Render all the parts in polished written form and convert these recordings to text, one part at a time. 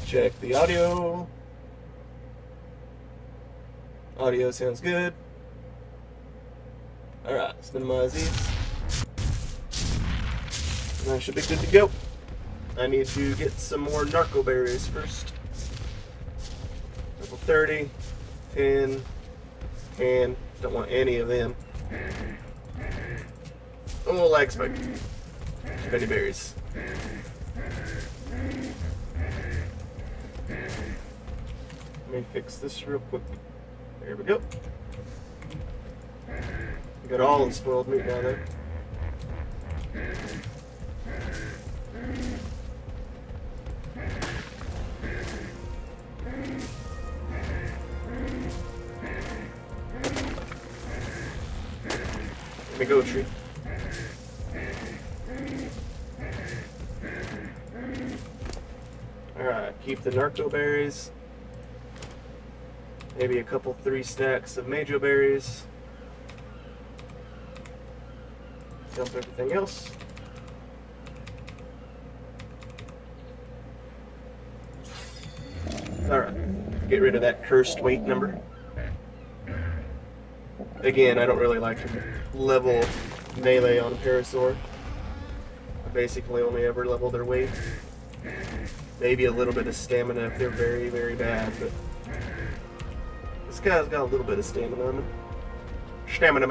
Check the audio. Audio sounds good. Alright, let's minimize these. And I should be good to go. I need to get some more narco berries first. Level 30, 10, and don't want any of them. Oh, lag spike. Too many berries. Let me fix this real quick. There we go. We got all the spoiled meat down there. Let me go, tree. Alright, keep the narco berries. Maybe a couple 3 stacks of majo berries. Dump everything else. Alright, get rid of that cursed weight number. Again, I don't really like to level melee on a parasaur. I basically only ever level their weight. Maybe a little bit of stamina if they're very, very bad, but this guy's got a little bit of stamina on him. Stamina.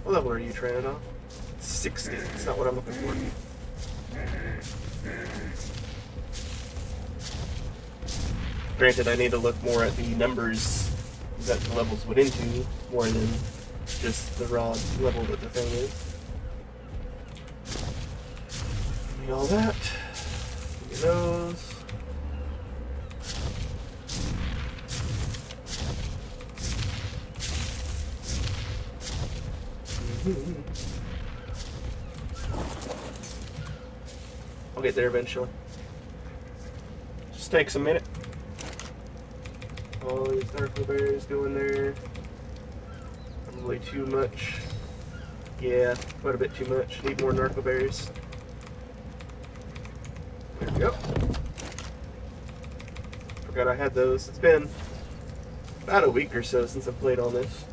What level are you training on? 60. That's not what I'm looking for. Granted, I need to look more at the numbers that the levels went into more than just the raw level that the thing is. Give me all that. Give me those. I'll get there eventually. Just takes a minute. All these narco berries go in there. Probably too much. Yeah, quite a bit too much. Need more narco berries. There we go. Forgot I had those. It's been about a week or so since I've played on this.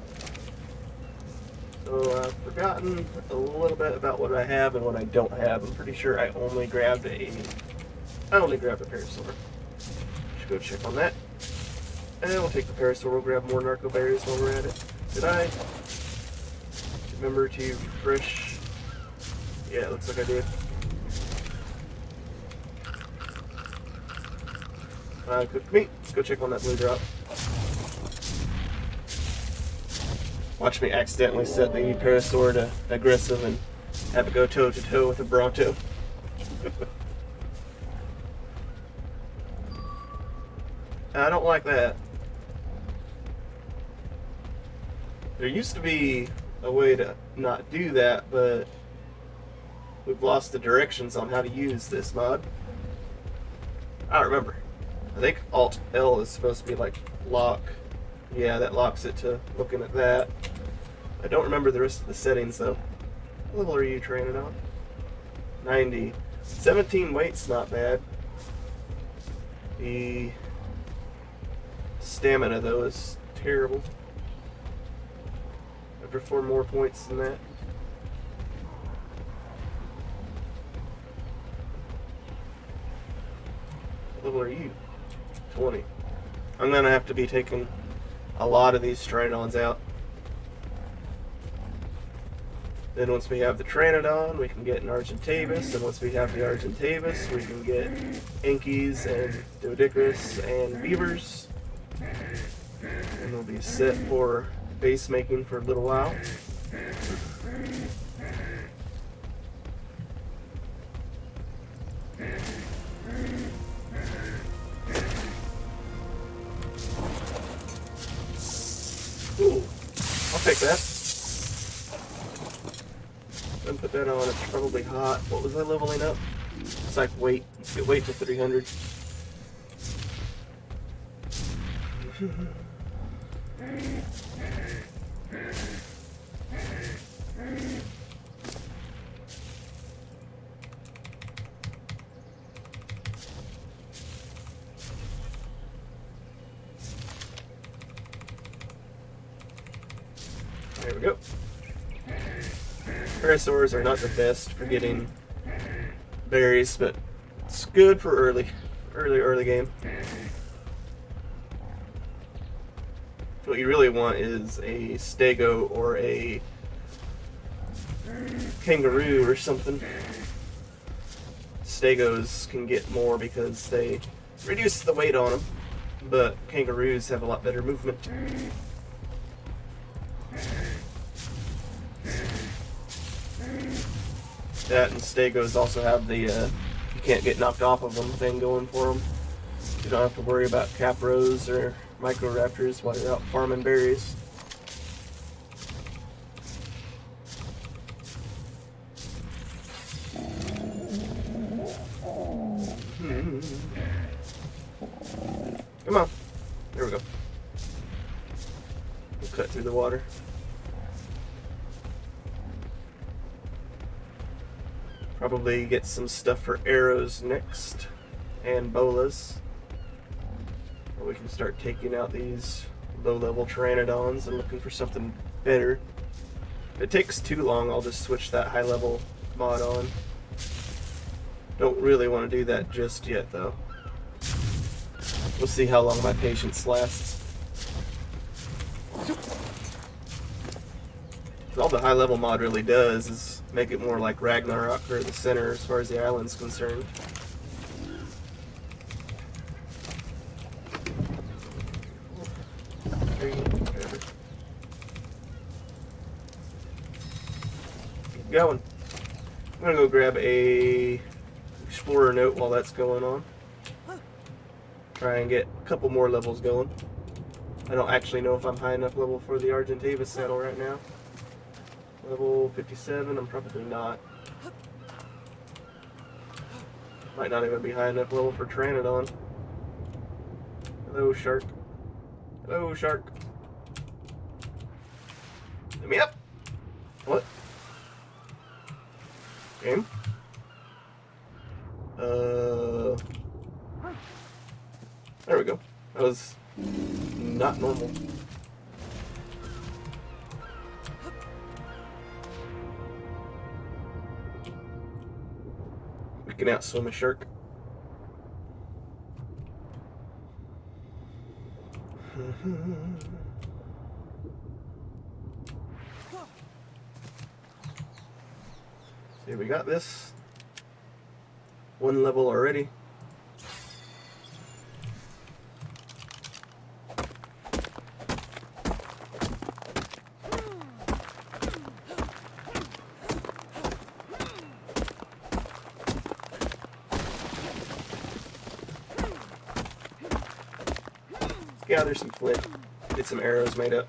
So I've forgotten a little bit about what I have and what I don't have. I'm pretty sure I only grabbed a parasaur. Should go check on that. And we'll take the parasaur. We'll grab more narco berries while we're at it. Did I remember to refresh? Yeah, it looks like I did. Cooked meat. Let's go check on that blue drop. Watch me accidentally set the parasaur to aggressive and have it go toe to toe with a Bronto. I don't like that. There used to be a way to not do that, but we've lost the directions on how to use this mod. I don't remember. I think Alt-L is supposed to be like lock. Yeah, that locks it to looking at that. I don't remember the rest of the settings though. What level are you training on? 90. 17 weight's not bad. The stamina though is terrible. I prefer more points than that. What level are you? 20. I'm gonna have to be taking a lot of these Stridons out. Then once we have the Pteranodon, we can get an Argentavis, and once we have the Argentavis, we can get Inkies and Doedicurus and Beavers. And we'll be set for base making for a little while. Ooh, I'll take that. Then put that on. It's probably hot. What was I leveling up? It's like weight. Let's get weight to 300. There we go. Parasaurs are not the best for getting berries, but it's good for early game. What you really want is a stego or a kangaroo or something. Stegos can get more because they reduce the weight on them, but kangaroos have a lot better movement. That and stegos also have the you can't get knocked off of them thing going for them. You don't have to worry about capros or microraptors while you're out farming berries. Come on. There we go. We'll cut through the water. Probably get some stuff for arrows next, and bolas. Or we can start taking out these low-level pteranodons and looking for something better. If it takes too long, I'll just switch that high-level mod on. Don't really want to do that just yet, though. We'll see how long my patience lasts. All the high-level mod really does is make it more like Ragnarok or the center as far as the island's concerned. Keep going. I'm gonna go grab a explorer note while that's going on. Try and get a couple more levels going. I don't actually know if I'm high enough level for the Argentavis saddle right now. Level 57, I'm probably not. Might not even be high enough level for Pteranodon. Hello, shark. Hello, shark. Let me up. What? Game? There we go. That was not normal. We can outswim a shark. See, we got this. One level already. Gather some flint, get some arrows made up.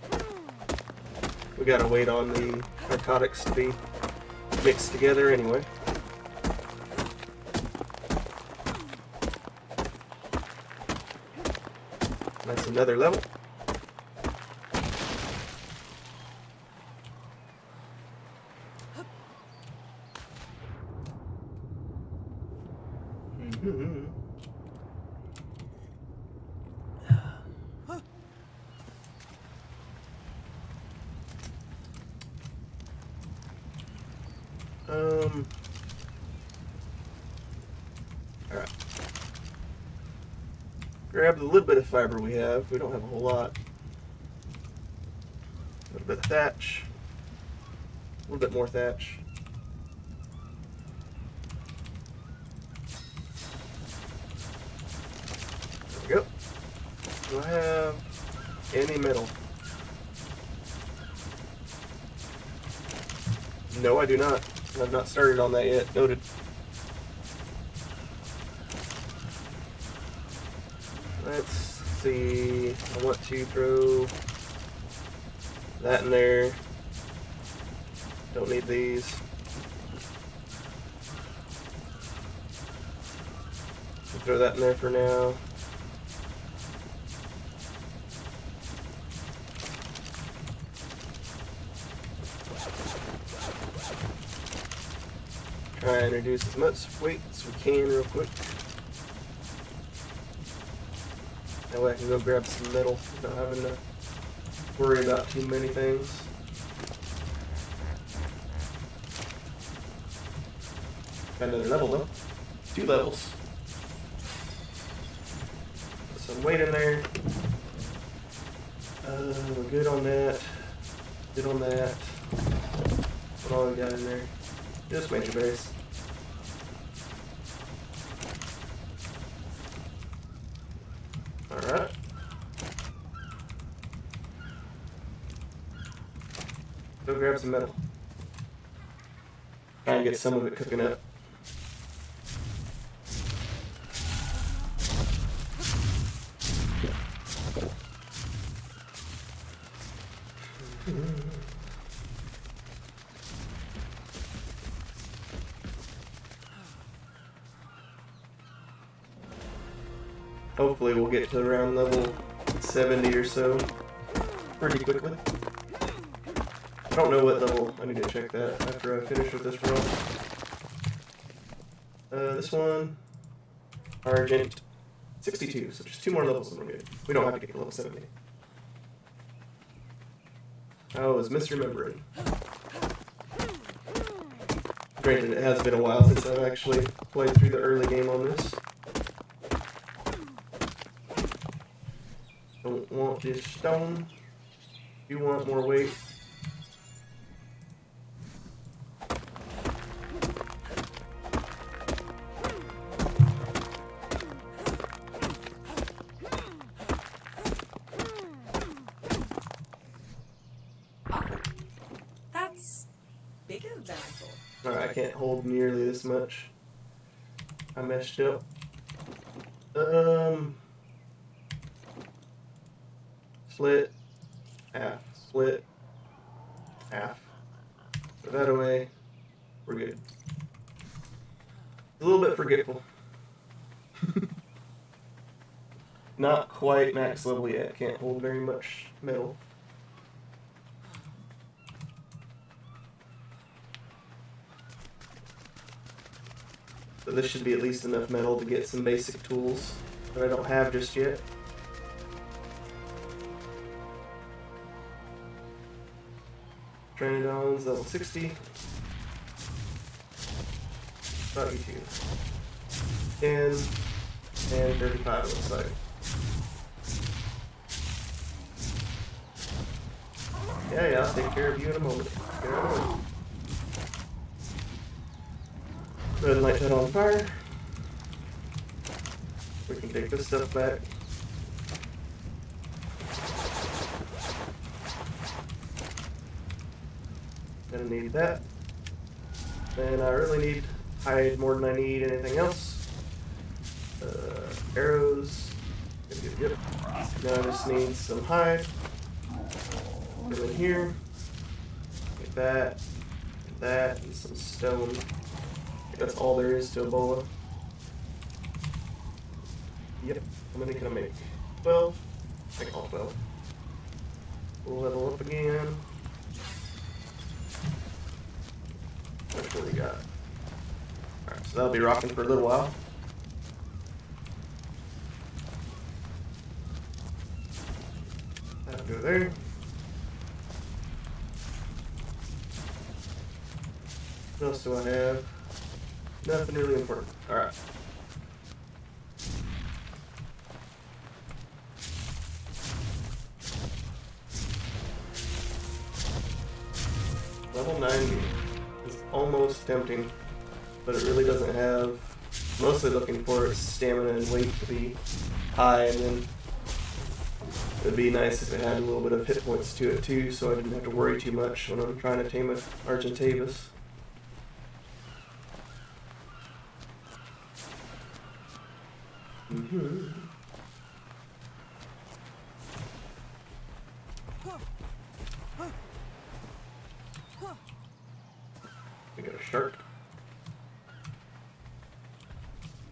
We gotta wait on the narcotics to be mixed together anyway. That's another level. Alright. Grab the little bit of fiber we have. We don't have a whole lot. A little bit of thatch. A little bit more thatch. There we go. Do I have any metal? No, I do not. I've not started on that yet. Noted. Let's see. I want to throw that in there. Don't need these. I'll throw that in there for now. to introduce as much weight as we can real quick. That way I can go grab some metal without having to worry about too many things. Got another level though. 2 levels. Put some weight in there. We're good on that. Good on that. What all we got in there? Just major berries. Alright. Go grab some metal. Try and get some of it cooking up. Hopefully we'll get to around level 70 or so pretty quickly. I don't know what level, I need to check that after I finish with this run. This one, Argent, 62, so just 2 more levels and we're good. We don't have to get to level 70. I was misremembering. Granted, it has been a while since I've actually played through the early game on this. Don't want this stone. You want more weight. That's bigger than I thought. Alright, I can't hold nearly this much. I messed up. Split, half, split, half. Put that away. We're good. A little bit forgetful. Not quite max level yet. Can't hold very much metal. So this should be at least enough metal to get some basic tools that I don't have just yet. Tranodons, level 60. About you 10 and 35 looks like. Yeah, I'll take care of you in a moment. Get out of the way. Go ahead and light that on fire. We can take this stuff back. Gonna need that. And I really need hide more than I need anything else. Arrows. Good. Now I just need some hide. Put it in here. Get that, and some stone. I think that's all there is to Ebola. Yep. How many can I make? 12. I think all 12. We'll level up again. What we got? Alright, so that'll be rocking for a little while. That'll go there. What else do I have? Nothing really important. Alright. Level 90 is almost tempting, but it really doesn't have. Mostly looking for its stamina and weight to be high, and then it'd be nice if it had a little bit of hit points to it too, so I didn't have to worry too much when I'm trying to tame an Argentavis. We got a shark.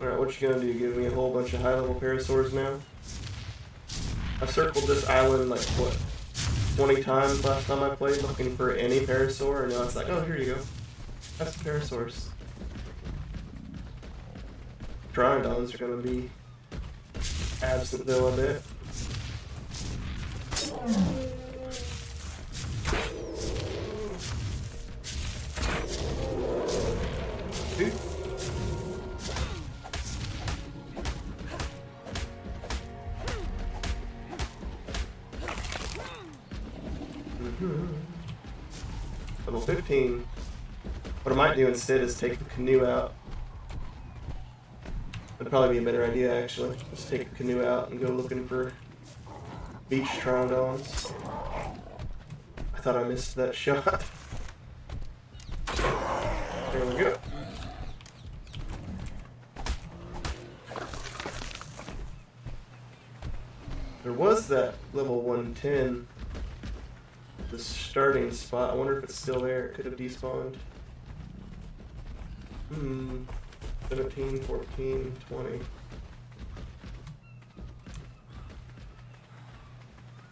Alright, what you gonna do? Give me a whole bunch of high-level parasaurs now? I circled this island like, what, 20 times last time I played looking for any parasaur, and now it's like, oh, here you go. That's the parasaurs. Pteranodons are going to be absent though a bit. Dude. Level 15. What I might do instead is take the canoe out. That'd probably be a better idea, actually. Just take the canoe out and go looking for beach pteranodons. I thought I missed that shot. There we go. There was that level 110, the starting spot. I wonder if it's still there. It could have despawned. 17, 14, 20.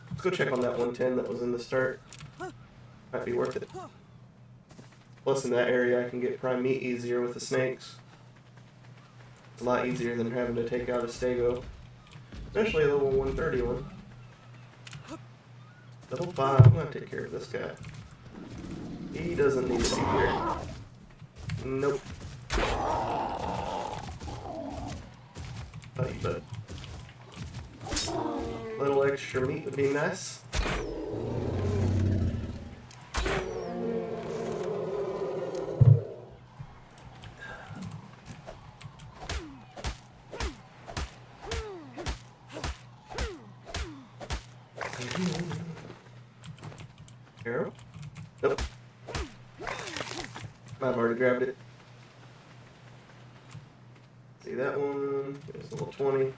Let's go check on that 110 that was in the start. Might be worth it. Plus in that area I can get prime meat easier with the snakes. It's a lot easier than having to take out a stego. Especially a level 131. Level 5, I'm gonna take care of this guy. He doesn't need to be here. Nope. Buddy, bud. Little extra meat would be nice. Arrow? Nope. I've already grabbed it. See that one? There's level 20.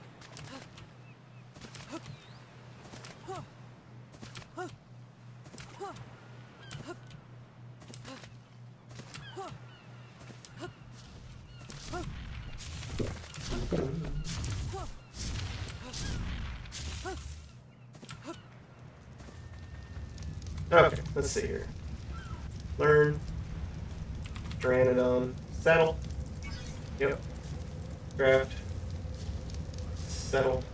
Okay, let's see here. Learn. Pteranodon. Settle. Yep. Craft. Settle.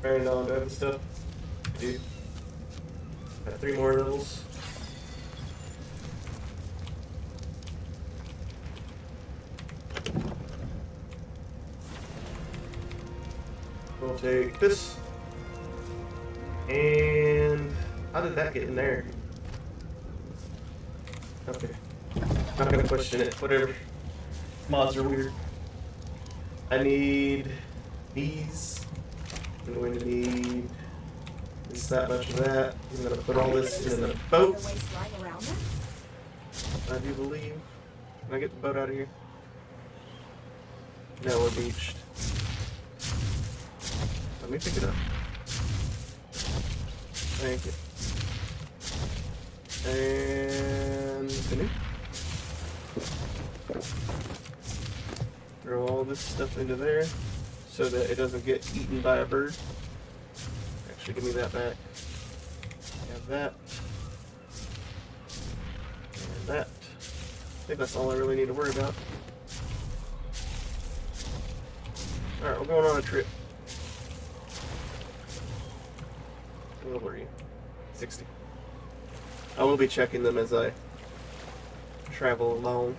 Pteranodon. Do I have the stuff? I do. Got 3 more levels. We'll take this. And how did that get in there? Okay. Not gonna question it. Whatever. Mods are weird. I need these. I'm going to need just that much of that. I'm gonna put all this in the boat. I do believe. Can I get the boat out of here? No, we're beached. Let me pick it up. Thank you. And canoe. Throw all this stuff into there so that it doesn't get eaten by a bird. Actually, give me that back. Have that. And that. I think that's all I really need to worry about. Alright, we're going on a trip. How old are you? 60. I will be checking them as I travel along.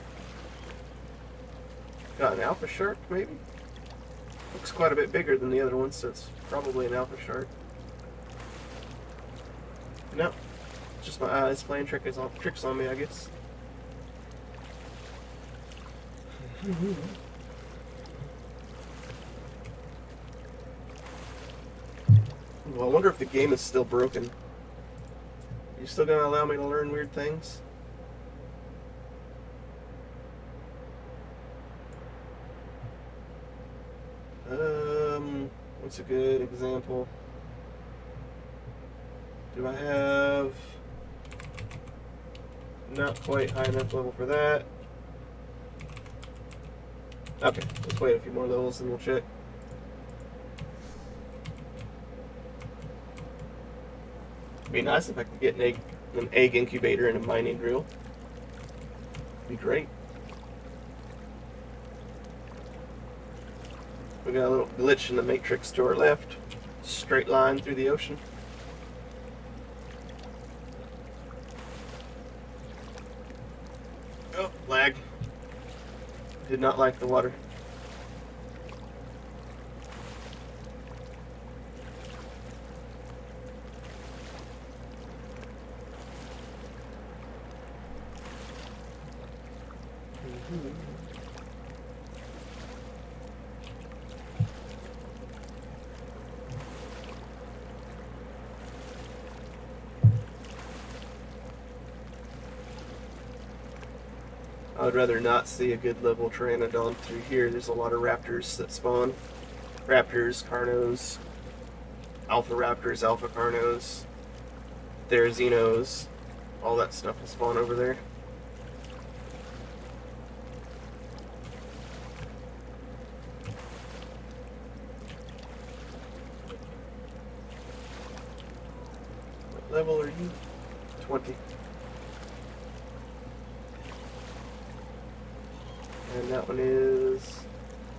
Got an alpha shark, maybe? Looks quite a bit bigger than the other one, so it's probably an alpha shark. No, just my eyes playing tricks on me, I guess. Well, I wonder if the game is still broken. You still gonna allow me to learn weird things? What's a good example? Do I have not quite high enough level for that? Okay, let's wait a few more levels and we'll check. It'd be nice if I could get an egg incubator and a mining drill. It'd be great. We got a little glitch in the matrix to our left. Straight line through the ocean. Oh, lag. Did not like the water. I would rather not see a good level pteranodon through here. There's a lot of raptors that spawn. Raptors, carnos, alpha raptors, alpha carnos, therazinos, all that stuff will spawn over there. What level are you? 20. And that one is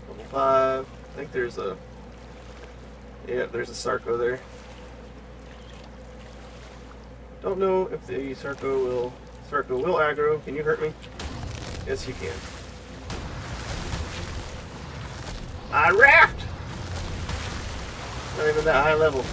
level 5. I think there's a... Yeah, there's a Sarco there. Don't know if the Sarco will aggro. Can you hurt me? Yes, you can. I raft! Not even that high level.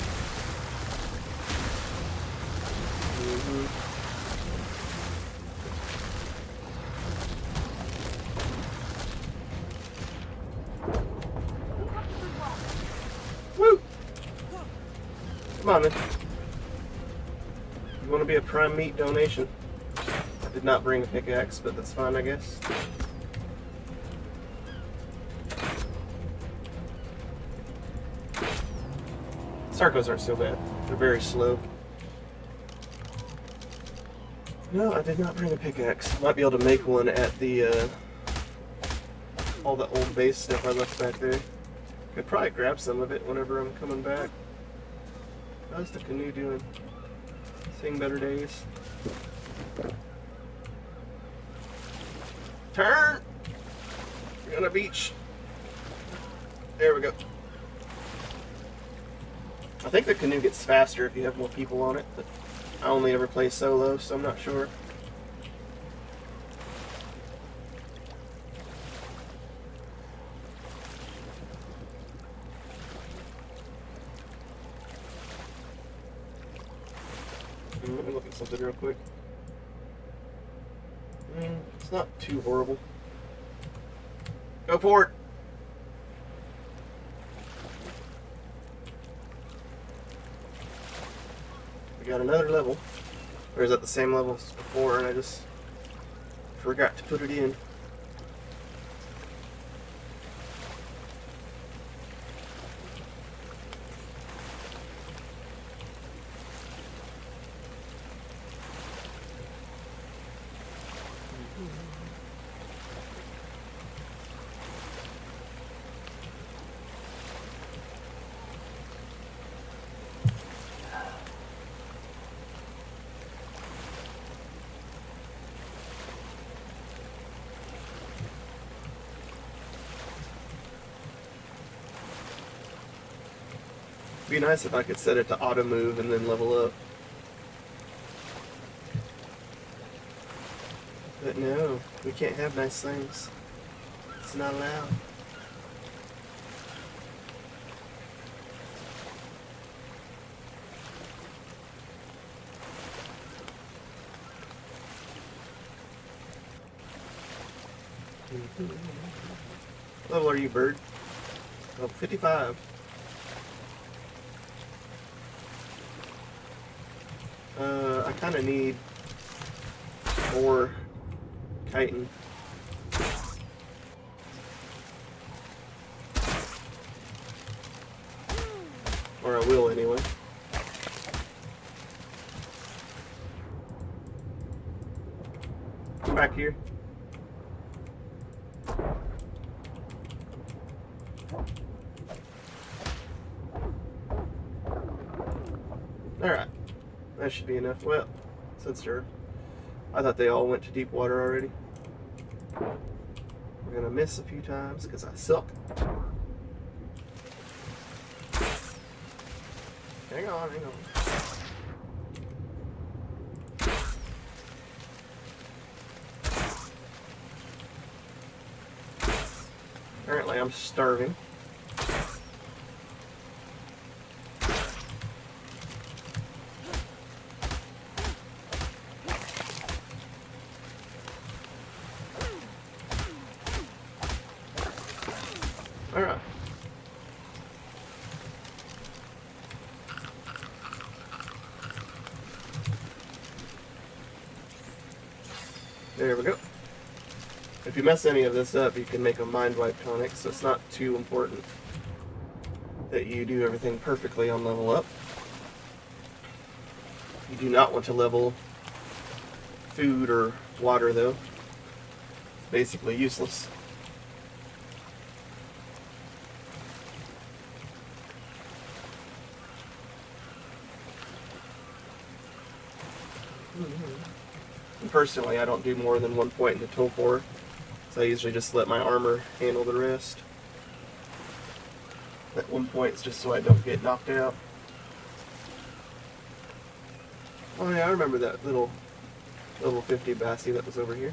Woo! Come on, man. You want to be a prime meat donation? I did not bring a pickaxe, but that's fine, I guess. Sarcos aren't so bad. They're very slow. No, I did not bring a pickaxe. Might be able to make one at the all the old base stuff I left back there. Could probably grab some of it whenever I'm coming back. How's the canoe doing? Seeing better days. Turn! We're on a beach. There we go. I think the canoe gets faster if you have more people on it, but I only ever play solo, so I'm not sure. Let me look at something real quick. It's not too horrible. Go for it! We got another level. Or is that the same level as before and I just forgot to put it in? It'd be nice if I could set it to auto move and then level up. But no, we can't have nice things. It's not allowed. What level are you, bird? Oh, 55. I kind of need more chitin. Or I will anyway. Come back here. Alright. That should be enough. Well, since I thought they all went to deep water already. We're gonna miss a few times because I suck. Hang on, hang on. Apparently I'm starving. Alright. There we go. If you mess any of this up, you can make a mind wipe tonic, so it's not too important that you do everything perfectly on level up. You do not want to level food or water, though. It's basically useless. And personally, I don't do more than 1 point in the torpor, so I usually just let my armor handle the rest. That 1 point is just so I don't get knocked out. Oh yeah, I remember that little level 50 Bassie that was over here.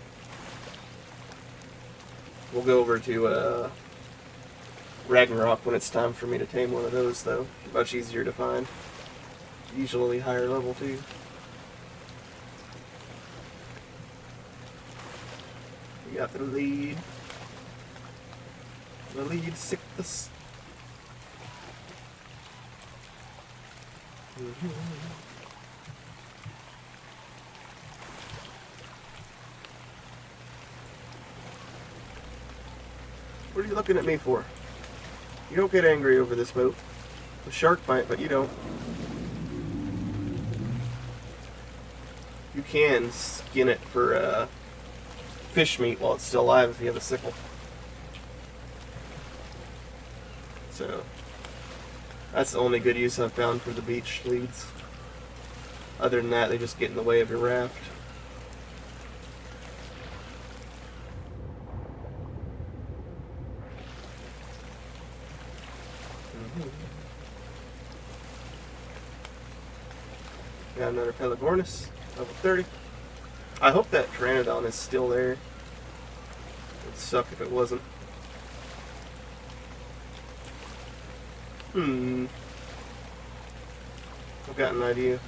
We'll go over to Ragnarok when it's time for me to tame one of those, though. Much easier to find. Usually higher level, too. We got the lead. The lead sickness. What are you looking at me for? You don't get angry over this boat. The shark might, but you don't. You can skin it for fish meat while it's still alive if you have a sickle. So that's the only good use I've found for the beach leads. Other than that, they just get in the way of your raft. Got another Pelagornis, level 30. I hope that Pteranodon is still there. It'd suck if it wasn't. I've got an idea.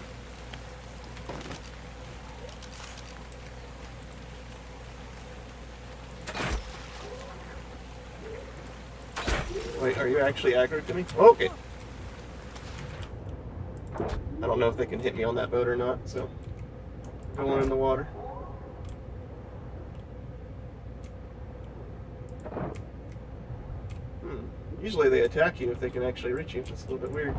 Wait, are you actually aggro to me? Okay. I don't know if they can hit me on that boat or not, so going in the water. Usually they attack you if they can actually reach you. It's a little bit weird.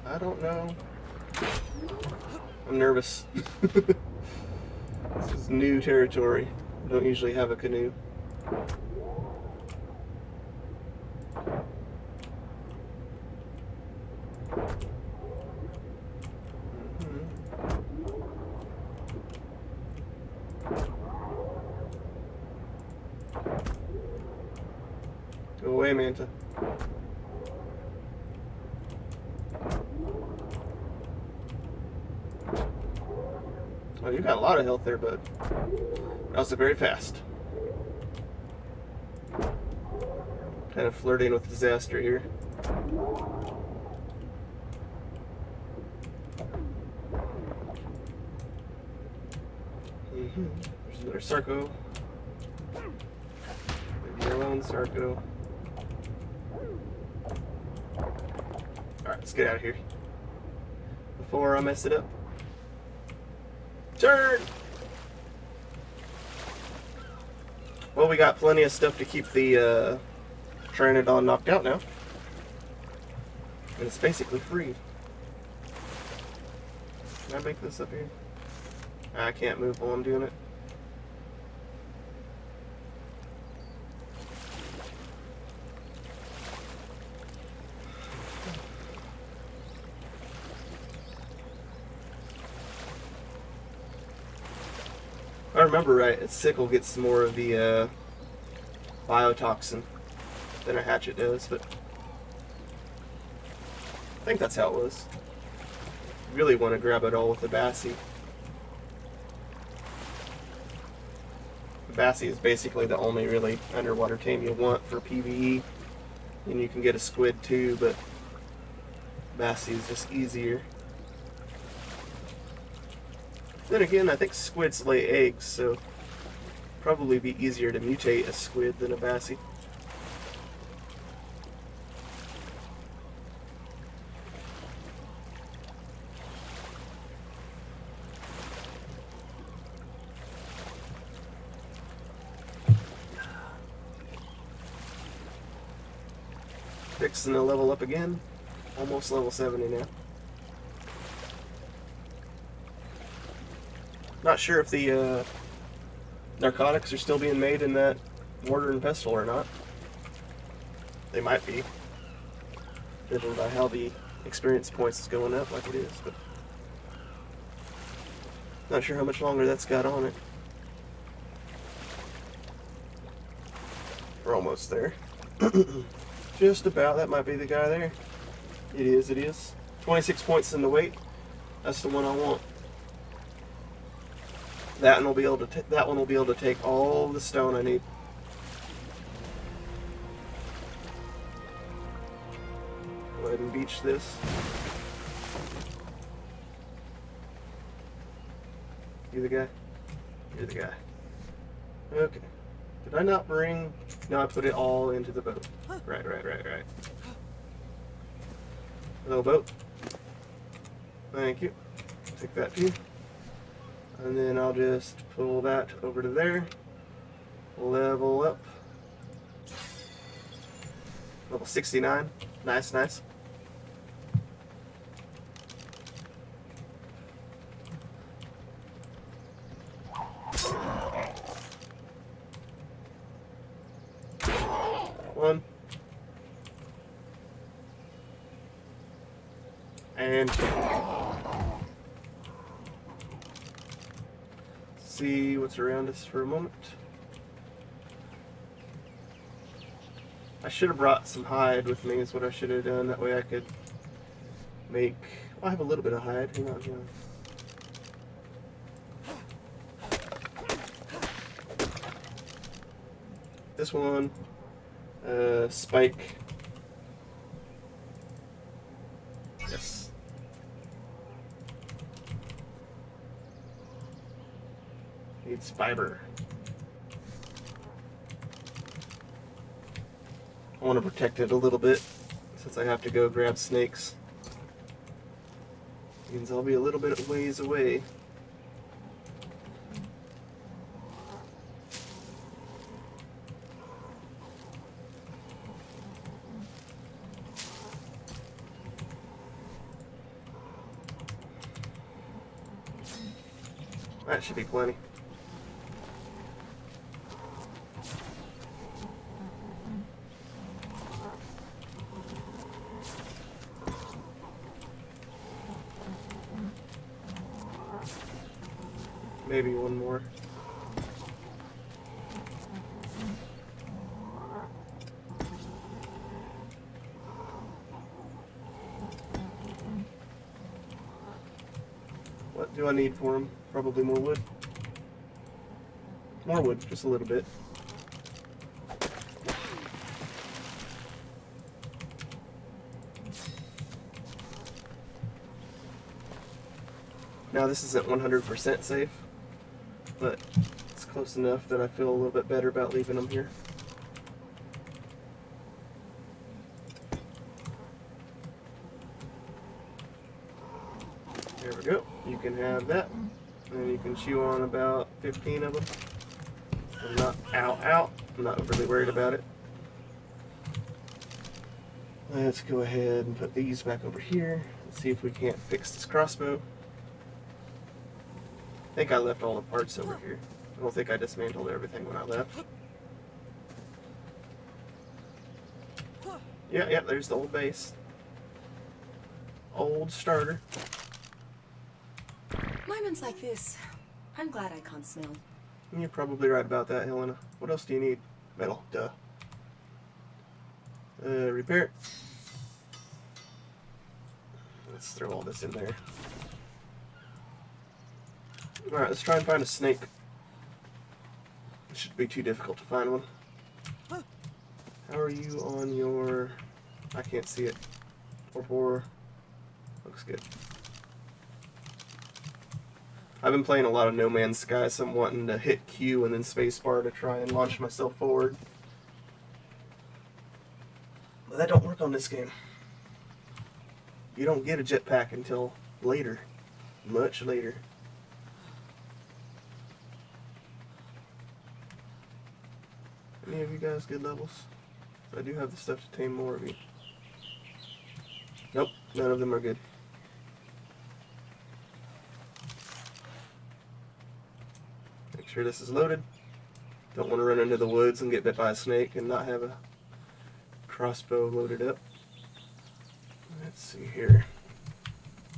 I don't know. I'm nervous. This is new territory. I don't usually have a canoe. Go away, Manta. Oh, you got a lot of health there, bud. You're also very fast. Kind of flirting with disaster here. There's another Sarco. Leave me alone, Sarco. Alright, let's get out of here before I mess it up. Turn! Well, we got plenty of stuff to keep the Pteranodon knocked out now. And it's basically free. Can I make this up here? I can't move while I'm doing it. I remember right, a sickle gets more of the biotoxin than a hatchet does, but I think that's how it was. You really want to grab it all with the Bassie. The Bassie is basically the only really underwater tame you'll want for PvE. And you can get a squid too, but Bassie is just easier. Then again, I think squids lay eggs, so probably be easier to mutate a squid than a Bassie. Fixing to level up again. Almost level 70 now. Not sure if the narcotics are still being made in that mortar and pestle or not. They might be, judging by how the experience points is going up like it is, but not sure how much longer that's got on it. We're almost there. Just about. That might be the guy there. It is, it is. 26 points in the weight. That's the one I want. That one will be able to take all the stone I need. Go ahead and beach this. You the guy? You're the guy. Okay. Did I not bring... No, I put it all into the boat. Right. Hello, boat. Thank you. Take that too. And then I'll just pull that over to there. Level up. Level 69. Nice, nice. One. And see what's around us for a moment. I should have brought some hide with me is what I should have done. That way I could make... Well, I have a little bit of hide. Hang on. This one, spike. Yes. Needs fiber. I want to protect it a little bit since I have to go grab snakes. Means I'll be a little bit of ways away. That should be plenty. Maybe one more. What do I need for them? Probably more wood. More wood, just a little bit. Now this isn't 100% safe, but it's close enough that I feel a little bit better about leaving them here. There we go. You can have that. And you can chew on about 15 of them. I'm not I'm not overly worried about it. Let's go ahead and put these back over here. Let's see if we can't fix this crossbow. I think I left all the parts over here. I don't think I dismantled everything when I left. Yeah, there's the old base. Old starter. Moments like this, I'm glad I can't smell. You're probably right about that, Helena. What else do you need? Metal, duh. Repair. Let's throw all this in there. Alright, let's try and find a snake. It shouldn't be too difficult to find one. How are you on your... I can't see it. 4-4. Looks good. I've been playing a lot of No Man's Sky, so I'm wanting to hit Q and then spacebar to try and launch myself forward. But that don't work on this game. You don't get a jetpack until later. Much later. Any of you guys good levels? I do have the stuff to tame more of you. Nope, none of them are good. Make sure this is loaded. Don't want to run into the woods and get bit by a snake and not have a crossbow loaded up. Let's see here.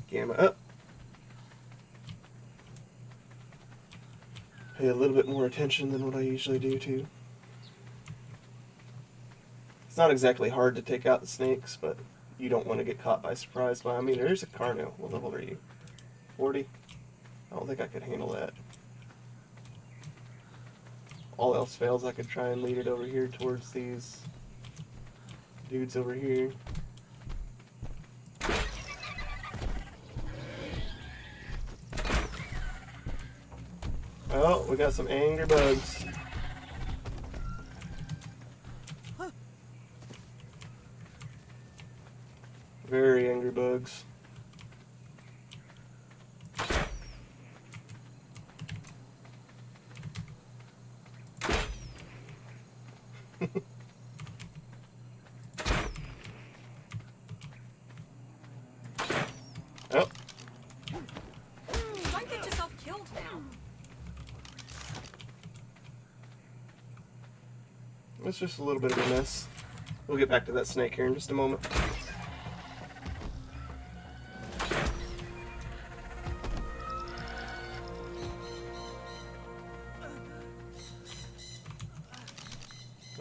Gamma up. Pay a little bit more attention than what I usually do too. It's not exactly hard to take out the snakes, but you don't want to get caught by surprise by. I mean, there's a Carno. What level are you? 40? I don't think I could handle that. All else fails, I could try and lead it over here towards these dudes over here. Oh, we got some angry bugs. Very angry bugs. Oh. You might get yourself killed now. It's just a little bit of a mess. We'll get back to that snake here in just a moment.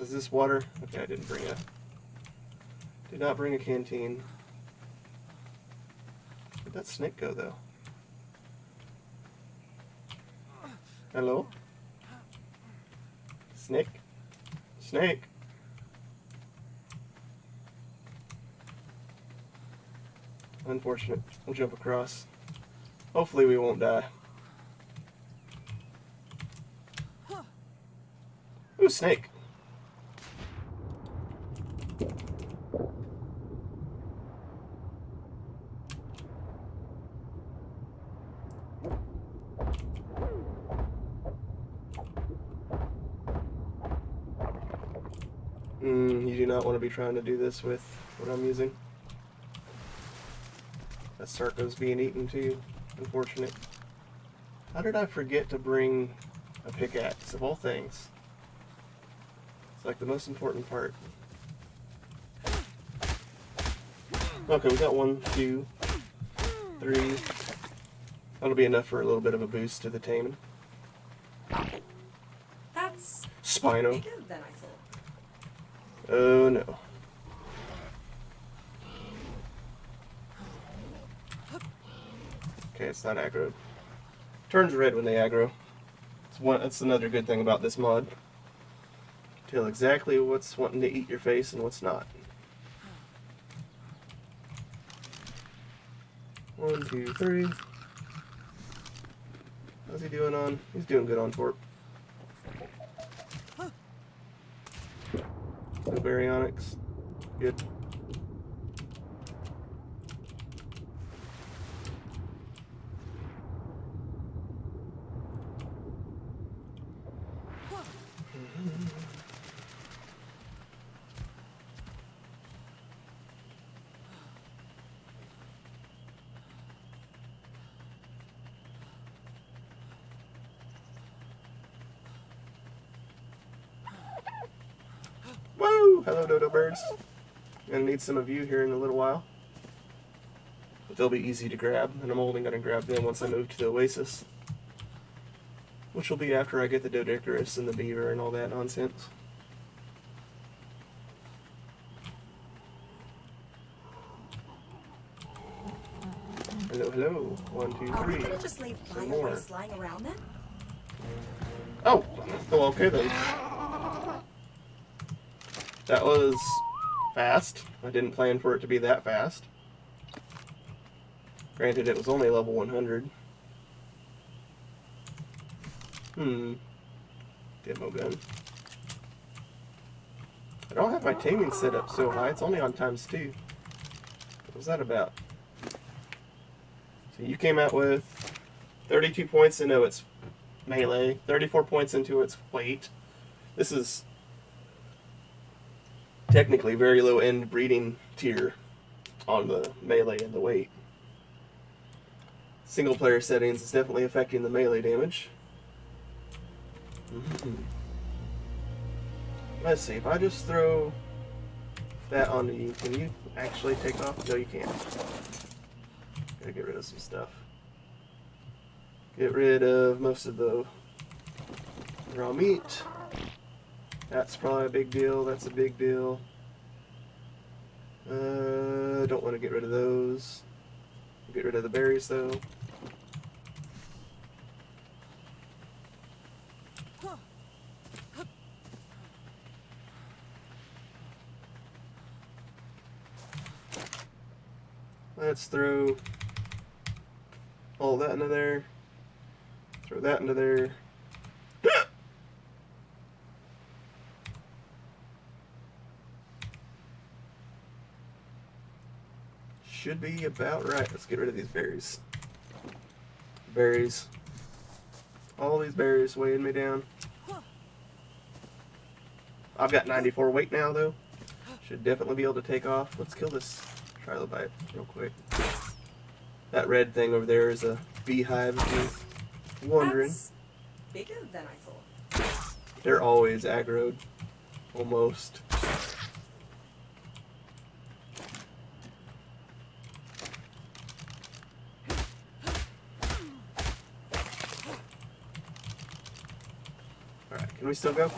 Is this water? Okay, I did not bring a canteen. Where'd that snake go though? Hello? Snake? Snake? Unfortunate. We'll jump across. Hopefully we won't die. Ooh, snake. You do not want to be trying to do this with what I'm using. That Sarko's being eaten too. Unfortunate. How did I forget to bring a pickaxe, of all things? It's like the most important part. Okay, we got 1, 2, 3. That'll be enough for a little bit of a boost to the taming. That's Spino. bigger than I thought. Oh no. Okay, it's not aggro. Turns red when they aggro. That's another good thing about this mod. Tell exactly what's wanting to eat your face and what's not. 1, 2, 3. How's he doing on? He's doing good on Torp. No baryonyx. Good. Woo! Hello, dodo birds. Gonna need some of you here in a little while. But they'll be easy to grab, and I'm only gonna grab them once I move to the oasis. Which will be after I get the Doedicurus and the beaver and all that nonsense. Hello, hello. 1, 2, 3. Are we gonna just leave Some bio more. waste lying around then? Oh, well, okay then. That was fast. I didn't plan for it to be that fast. Granted, it was only level 100. Demo gun. I don't have my taming set up so high. It's only on ×2. What was that about? So you came out with 32 points into its melee, 34 points into its weight. This is technically very low end breeding tier on the melee and the weight. Single player settings is definitely affecting the melee damage. Let's see, if I just throw that onto you, can you actually take off? No, you can't. Gotta get rid of some stuff. Get rid of most of the raw meat. That's probably a big deal. That's a big deal. Don't want to get rid of those. Get rid of the berries though. Let's throw all that into there. Throw that into there. Should be about right. Let's get rid of these berries. Berries. All these berries weighing me down. I've got 94 weight now though. Should definitely be able to take off. Let's kill this trilobite real quick. That red thing over there is a beehive, if you're wondering. That's bigger than I thought. They're always aggroed. Almost. Alright, can we still go?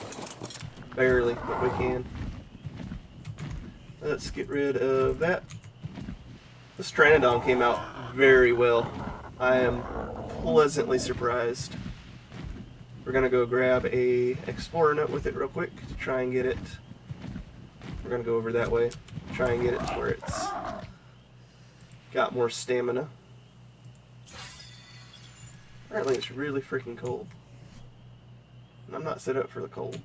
Barely, but we can. Let's get rid of that. This Pteranodon came out very well. I am pleasantly surprised. We're gonna go grab a explorer nut with it real quick to try and get it. We're gonna go over that way, try and get it to where it's got more stamina. Apparently it's really freaking cold. And I'm not set up for the cold.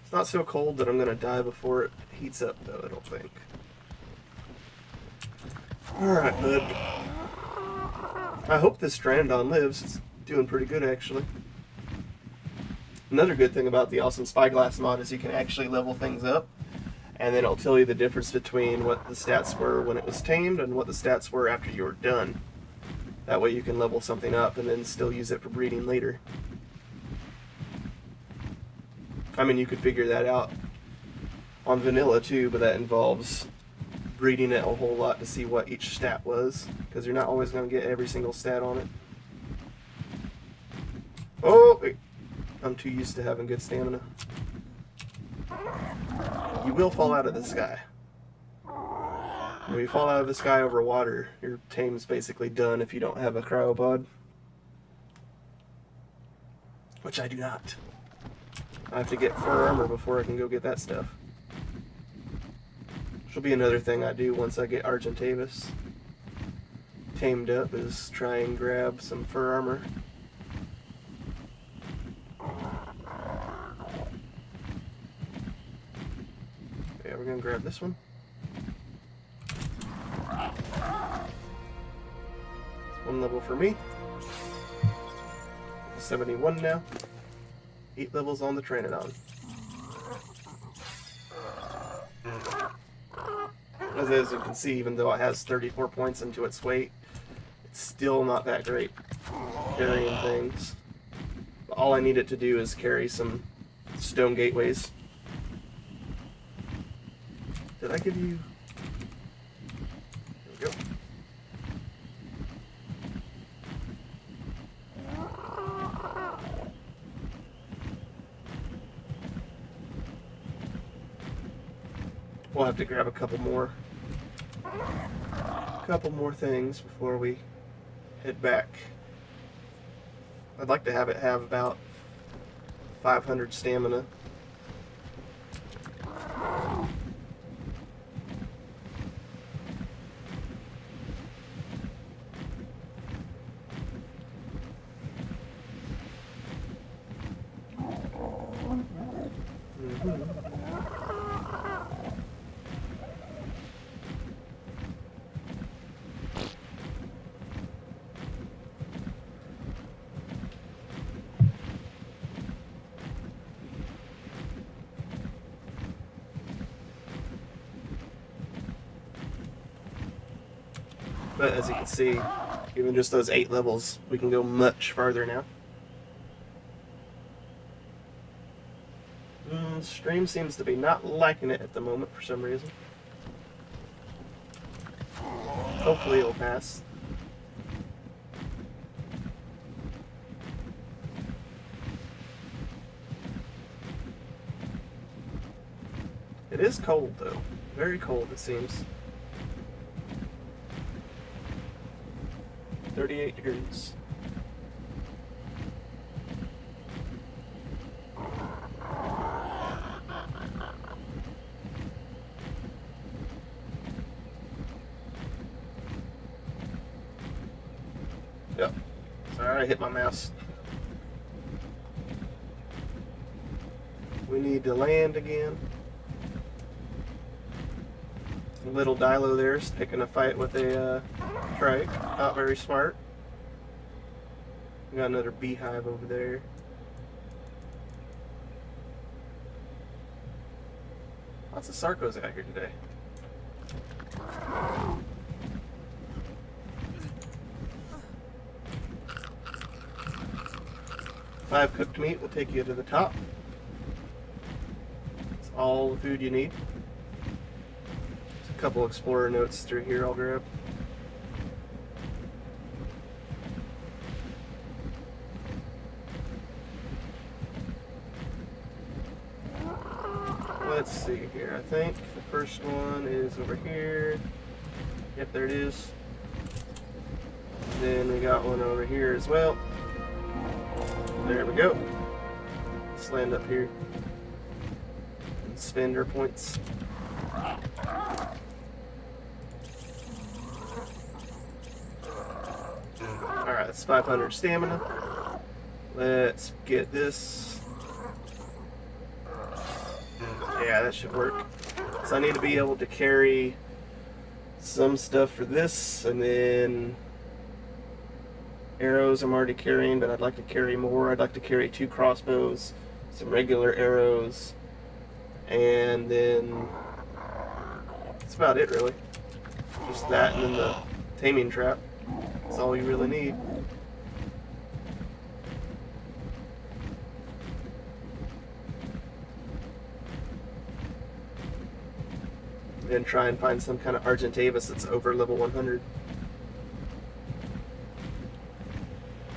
It's not so cold that I'm gonna die before it heats up though, I don't think. Alright, bud. I hope this Pteranodon lives. It's doing pretty good, actually. Another good thing about the awesome spyglass mod is you can actually level things up, and then it'll tell you the difference between what the stats were when it was tamed and what the stats were after you were done. That way you can level something up and then still use it for breeding later. I mean, you could figure that out on vanilla too, but that involves breeding it a whole lot to see what each stat was, because you're not always going to get every single stat on it. Oh, wait. I'm too used to having good stamina. You will fall out of the sky. When you fall out of the sky over water, your tame's basically done if you don't have a cryopod. Which I do not. I have to get fur armor before I can go get that stuff. Which will be another thing I do once I get Argentavis tamed up, is try and grab some fur armor. Okay, we're gonna grab this one. It's 1 level for me. 71 now. 8 levels on the Pteranodon. As you can see, even though it has 34 points into its weight, it's still not that great carrying things. All I need it to do is carry some stone gateways. Did I give you... There we go. we'll have to grab a couple more things before we head back. I'd like to have it have about 500 stamina. But as you can see, even just those 8 levels, we can go much farther now. Stream seems to be not liking it at the moment for some reason. Hopefully it'll pass. It is cold though. Very cold it seems. 38 degrees. Yep. Sorry, I hit my mouse. We need to land again. Little Dilo there's picking a fight with a trike. Not very smart. We got another beehive over there. Lots of Sarcos out here today. Five cooked meat will take you to the top. It's all the food you need. There's a couple explorer notes through here I'll grab. Let's see here. I think the first one is over here. Yep, there it is. Then we got one over here as well. There we go. Let's land up here and spend our points. Alright, that's 500 stamina. Let's get this. Yeah, that should work. So I need to be able to carry some stuff for this, and then arrows I'm already carrying, but I'd like to carry more. I'd like to carry 2 crossbows, some regular arrows, and then that's about it really. Just that and then the taming trap. That's all you really need. And try and find some kind of Argentavis that's over level 100.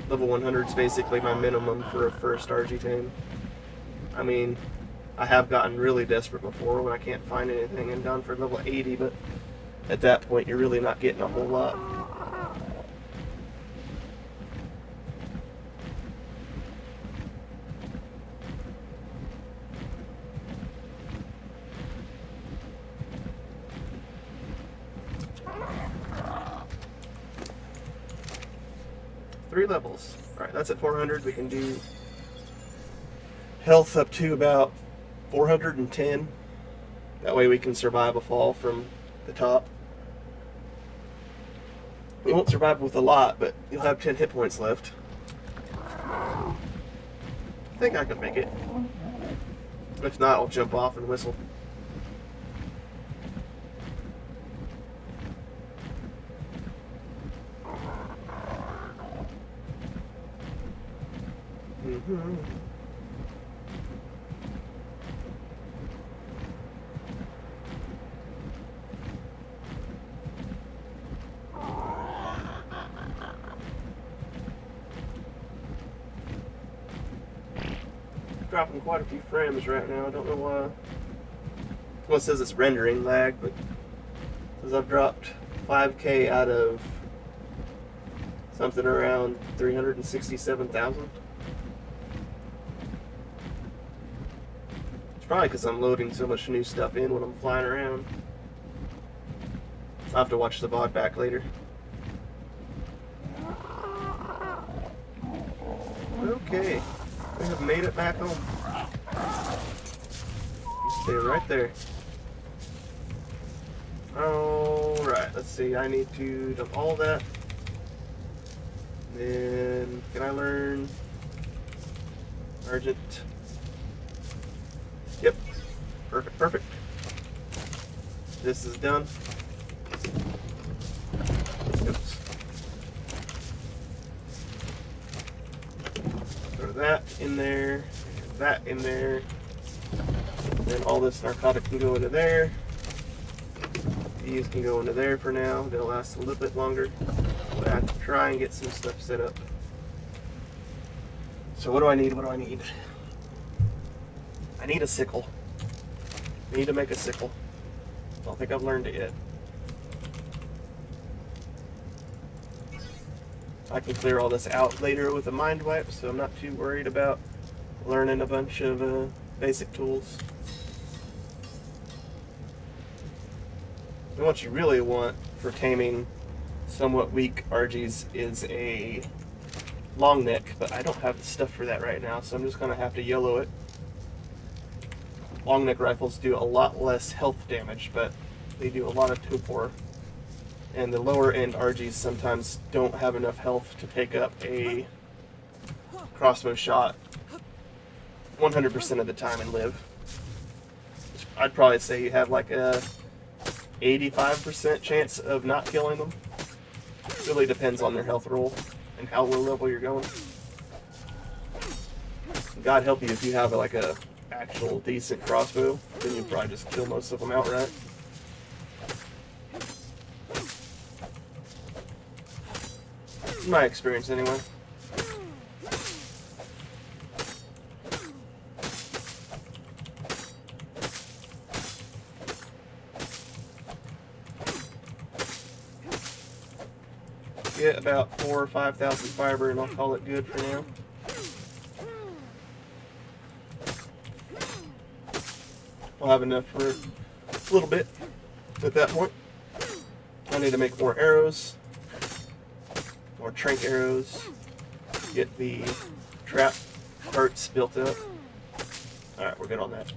Level 100 is basically my minimum for a first RG tame. I mean, I have gotten really desperate before when I can't find anything and down for level 80, but at that point you're really not getting a whole lot. Three levels. Alright, that's at 400. We can do health up to about 410. That way we can survive a fall from the top. You won't survive with a lot, but you'll have 10 hit points left. I think I can make it. If not, I'll jump off and whistle. Dropping quite a few frames right now. I don't know why. Well, it says it's rendering lag, but it says I've dropped 5K out of something around 367,000. It's probably because I'm loading so much new stuff in when I'm flying around. I'll have to watch the VOD back later. Okay, we have made it back home. You stay right there. Alright, let's see. I need to dump all that. Then, can I learn Argent? Yep. Perfect, perfect. This is done. Oops. Throw that in there, that in there. Then all this narcotic can go into there. These can go into there for now. They'll last a little bit longer. But I have to try and get some stuff set up. So what do I need? What do I need? I need a sickle. I need to make a sickle. Don't think I've learned it yet. I can clear all this out later with a mind wipe, so I'm not too worried about learning a bunch of basic tools. And what you really want for taming somewhat weak RGs is a long neck, but I don't have the stuff for that right now, so I'm just going to have to YOLO it. Long neck rifles do a lot less health damage, but they do a lot of torpor. And the lower end RGs sometimes don't have enough health to take up a crossbow shot 100% of the time and live. I'd probably say you have like a 85% chance of not killing them. It really depends on their health roll and how low level you're going. God help you if you have like a actual decent crossbow, then you'd probably just kill most of them outright. My experience anyway. Get about 4,000 or 5,000 fiber and I'll call it good for now. We'll have enough for a little bit at that point. I need to make more arrows. More trank arrows, get the trap parts built up. Alright, we're good on that.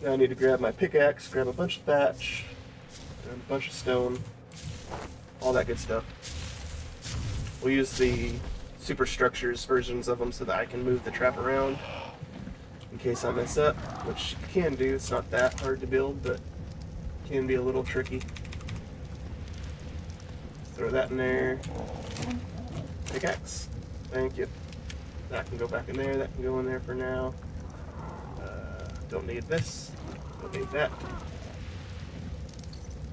Now I need to grab my pickaxe, grab a bunch of thatch, and a bunch of stone, all that good stuff. We'll use the superstructures versions of them so that I can move the trap around in case I mess up, which you can do. It's not that hard to build, but can be a little tricky. Throw that in there. Pickaxe. Thank you. That can go back in there. That can go in there for now. Don't need this. Don't need that.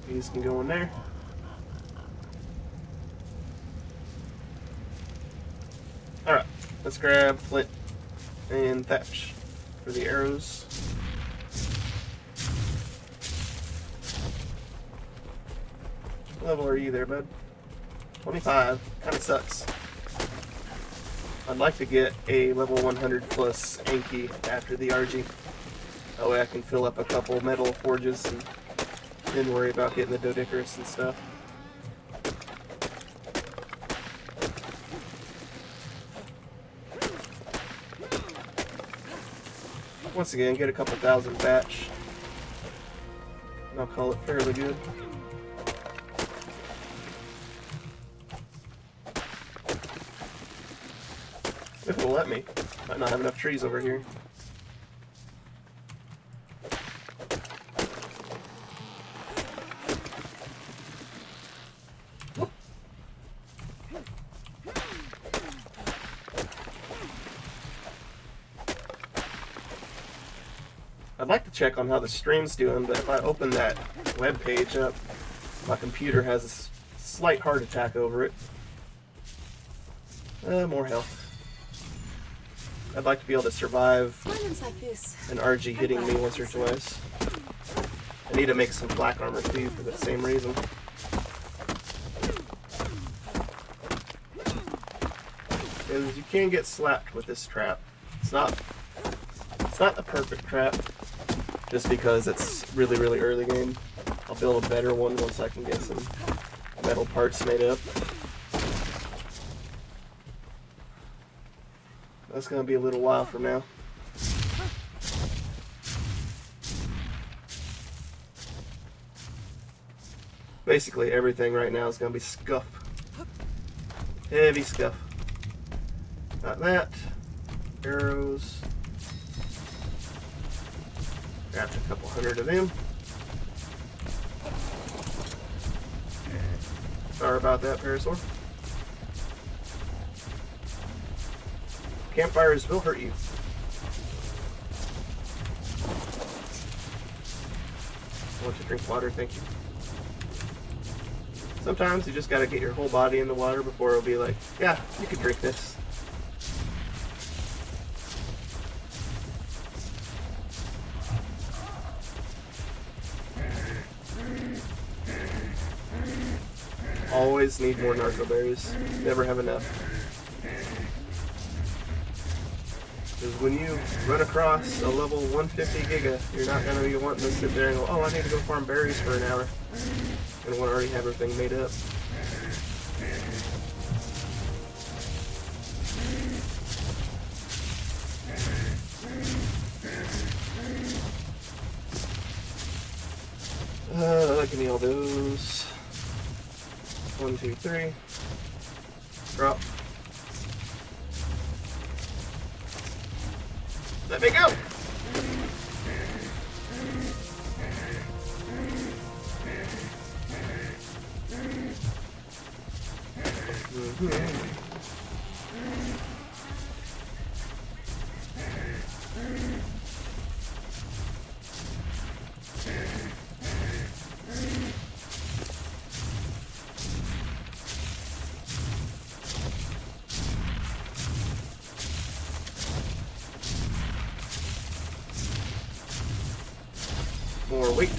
These can go in there. Alright, let's grab flint and thatch for the arrows. What level are you there, bud? 25. Kinda sucks. I'd like to get a level 100 plus Anki after the RG. That way I can fill up a couple metal forges and then worry about getting the Doedicurus and stuff. Once again, get a couple thousand batch. And I'll call it fairly good. If it'll let me. Might not have enough trees over here. I'd like to check on how the stream's doing, but if I open that web page up, my computer has a slight heart attack over it. More health. I'd like to be able to survive Diamonds like this. an RG hitting me once or twice. I need to make some black armor too for the same reason. Because you can get slapped with this trap. It's not the perfect trap, just because it's really, really early game. I'll build a better one once I can get some metal parts made up. That's going to be a little while from now. Basically, everything right now is going to be scuff. Heavy scuff. Got that. Arrows. Got a couple hundred of them. Sorry about that, Parasaur. Campfires will hurt you. I want to drink water, thank you. Sometimes you just gotta get your whole body in the water before it'll be like, yeah, you can drink this. Always need more narco berries. Never have enough. Because when you run across a level 150 giga, you're not going to be wanting to sit there and go, oh, I need to go farm berries for an hour. You're going to want to already have everything made up. Give me all those. 1, 2, 3. Drop. Let me go! More weight.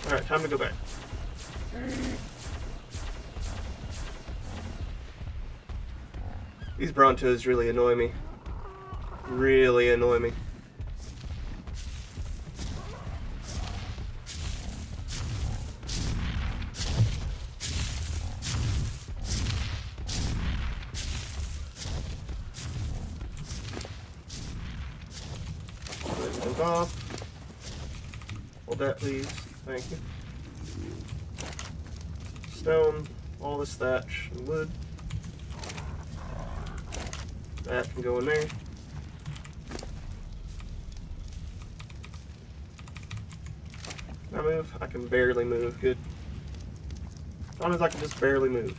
Alright, time to go back. These Brontos really annoy me. Really annoy me. Everything's off. Hold that, please. Thank you. Stone, all this thatch and wood. That can go in there. Can I move? I can barely move. Good. As long as I can just barely move.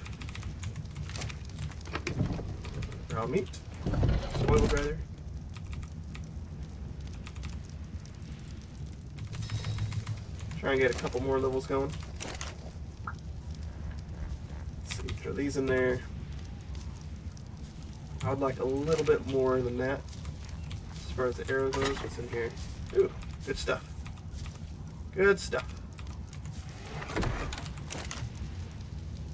Raw meat. Spoiled rather. Try and get a couple more levels going. Let's see, throw these in there. I would like a little bit more than that. As far as the arrow goes, what's in here? Ooh, good stuff. Good stuff.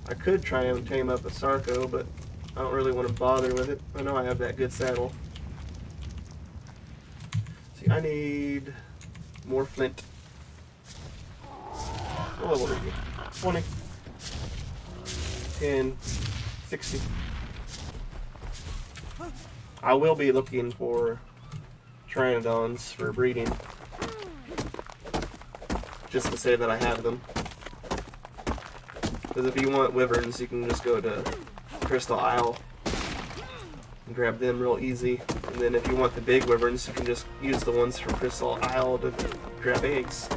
I could try and tame up a Sarco, but I don't really want to bother with it. I know I have that good saddle. See, I need more flint. What level are you? 20. 10. 60. I will be looking for Pteranodons for breeding. Just to say that I have them. Because if you want wyverns, you can just go to Crystal Isle And grab them real easy. And then if you want the big wyverns, you can just use the ones from Crystal Isle to grab eggs.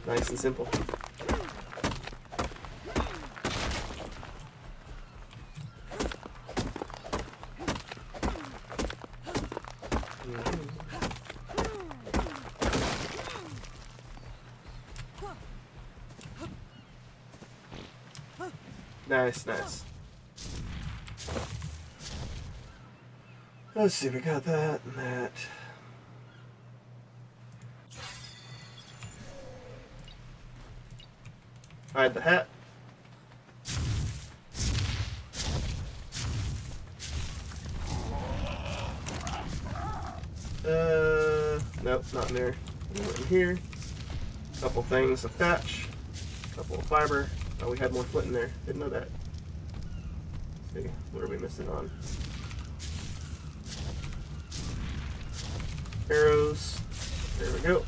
Nice and simple. Nice, nice. Let's see, we got that and that. Hide the hat. Nope, not in there. In here. Couple things of thatch. Couple of fiber. Oh, we had more flint in there. Didn't know that. Let's see, what are we missing on? Arrows. There we go.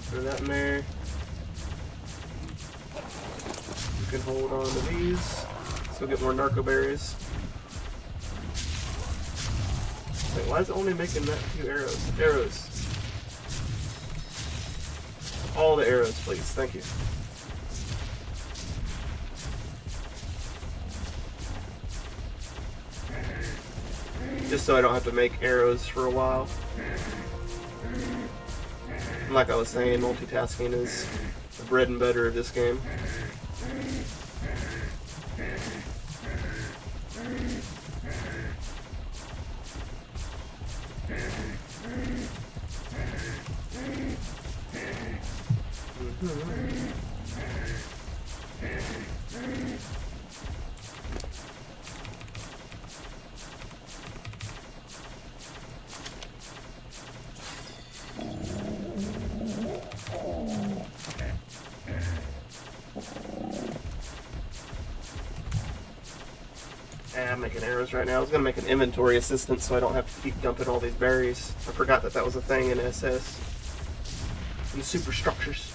Throw that in there. You can hold on to these. Let's go get more narco berries. Wait, why is it only making that few arrows? Arrows. All the arrows, please. Thank you. Just so I don't have to make arrows for a while. And like I was saying, multitasking is the bread and butter of this game. I'm making arrows right now. I was going to make an inventory assistant so I don't have to keep dumping all these berries. I forgot that that was a thing in SS. And superstructures.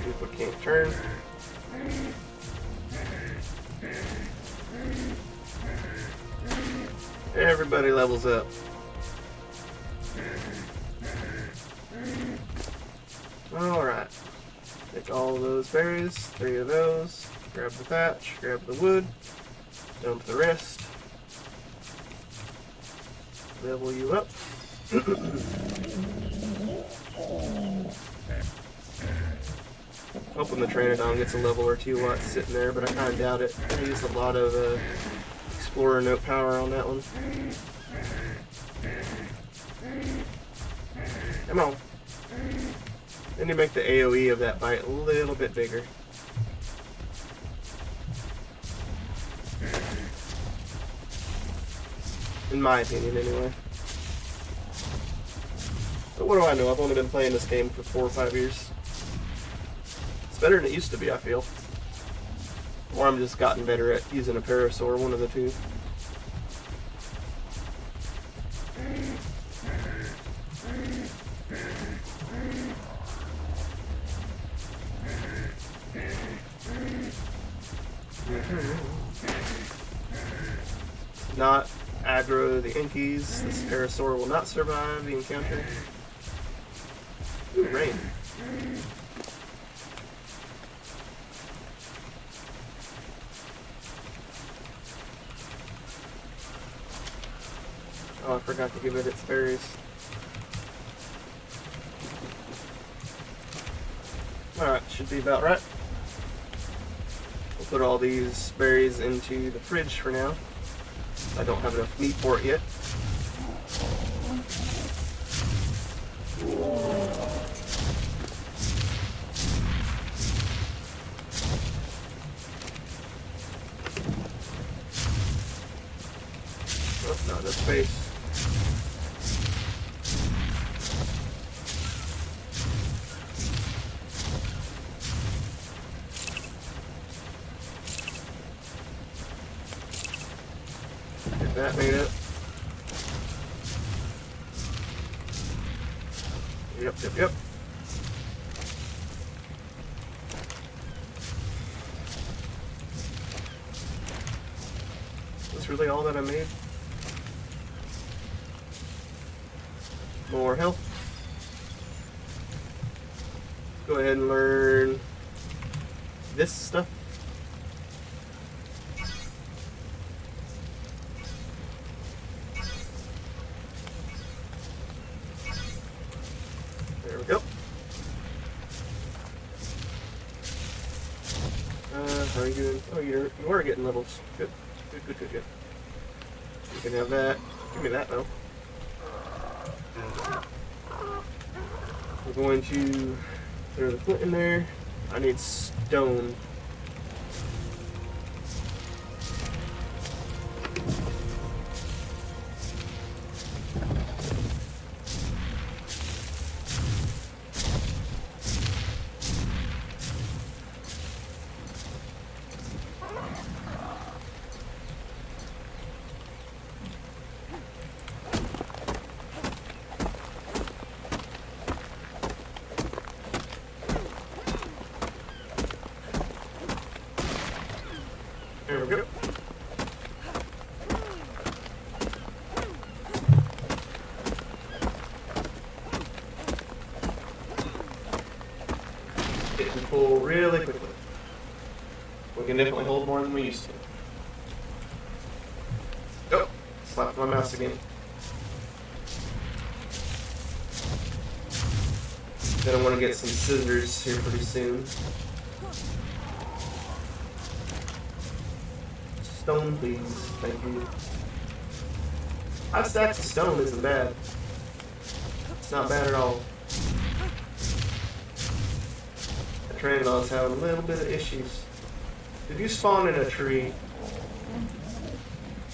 Stupid can't turn. Everybody levels up. Alright. Take all of those berries, 3 of those, grab the thatch, grab the wood, dump the rest. Level you up. Hoping the Pteranodon gets a level or 2 while it's sitting there, but I kind of doubt it. I used a lot of Explorer note power on that one. Come on. Then you make the AoE of that bite a little bit bigger. In my opinion, anyway. But what do I know? I've only been playing this game for 4 or 5 years. It's better than it used to be, I feel. Or I'm just gotten better at using a parasaur, one of the two. Not aggro the Inkies. This parasaur will not survive the encounter. Ooh, rain. Oh, I forgot to give it its berries. Alright, should be about right. We'll put all these berries into the fridge for now. I don't have enough meat for it yet. Not enough space. Get that made up. Yep. That's really all that I made. More health. Go ahead and learn this stuff. There we go. How are you doing? Oh, you are getting levels. Good. You can have that. Give me that though. We're going to throw the flint in there. I need stone. There we go. Getting full really quickly. We can definitely hold more than we used to. Oh, slapped my mouse again. Then I want to get some scissors here pretty soon. Stone, please. Thank you. 5 stacks of stone isn't bad. It's not bad at all. The Pteranodon's having a little bit of issues. Did you spawn in a tree?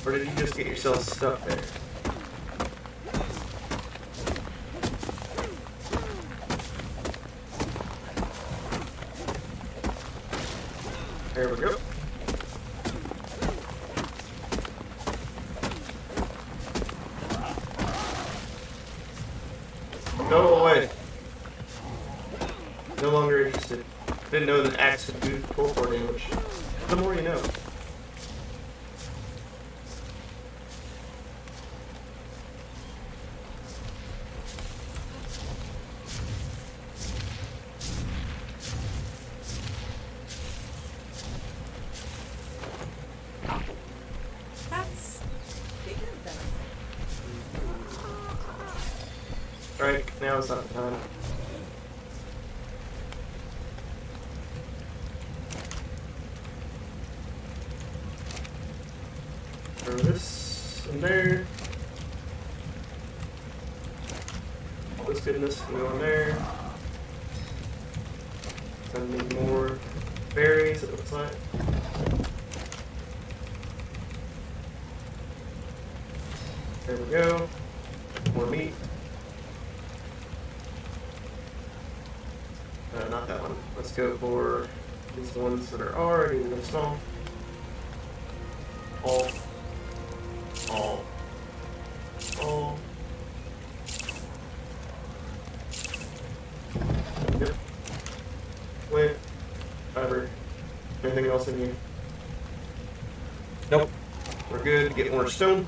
Or did you just get yourself stuck there? There we go. Go away. No longer interested. Didn't know that axe could do 4 damage. The more you know. That's bigger than Alright, now is not the time. Throw this in there. All this goodness can go in there. I need more berries, it looks like. There we go. More meat. Not that one. Let's go for these ones that are already really small. All. Yep. Wait. Fiber. Anything else in here? Nope. We're good. Get more stone.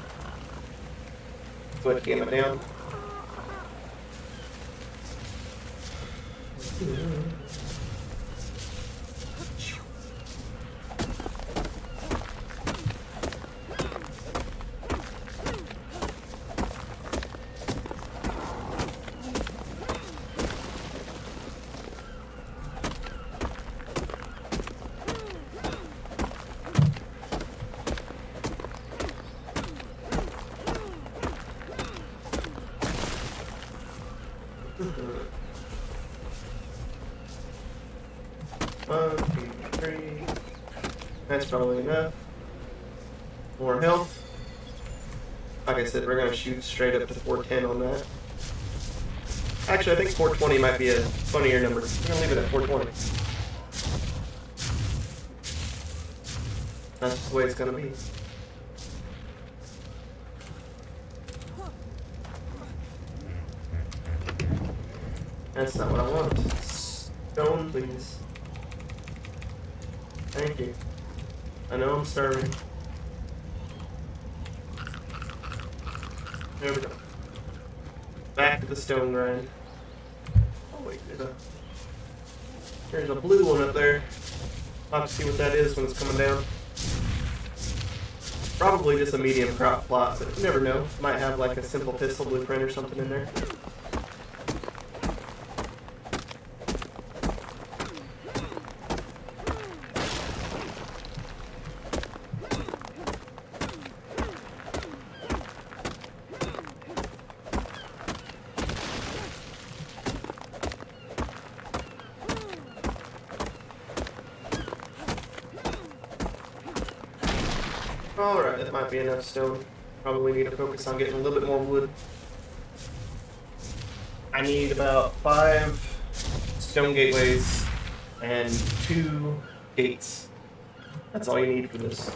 Foot gamma down. One, two, three. That's probably enough. More health. Like I said, we're gonna shoot straight up to 410 on that. Actually, I think 420 might be a funnier number. We're gonna leave it at 420. That's just the way it's gonna be. That's not what I want. Stone, please. Thank you. I know I'm starving. There we go. Back to the stone grind. Oh wait, there's a blue one up there. I'll have to see what that is when it's coming down. Probably just a medium crop plot, but you never know. Might have like a simple pistol blueprint or something in there. Alright, that might be enough stone. Probably need to focus on getting a little bit more wood. I need about 5 stone gateways and 2 gates. That's all you need for this.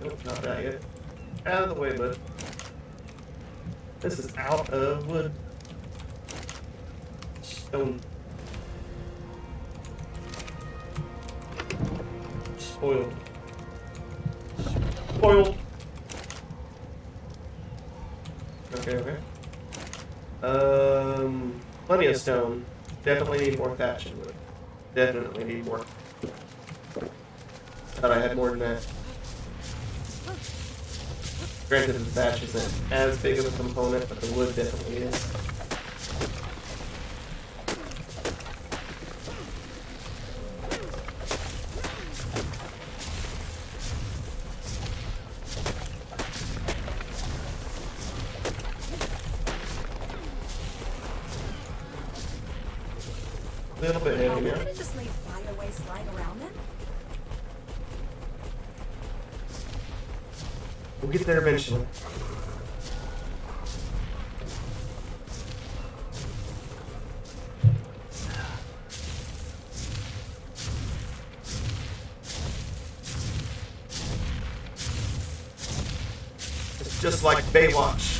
Nope, not that yet. Out of the way, bud. This is out of wood. Stone. Spoiled. Spoiled. Okay. Plenty of stone. Definitely need more thatch in wood. Definitely need more. Thought I had more than that. Granted, the thatch isn't as big of a component, but the wood definitely is. A little bit heavy now. Couldn't just leave flyaways lying around then? We'll get there eventually. It's just like Baywatch.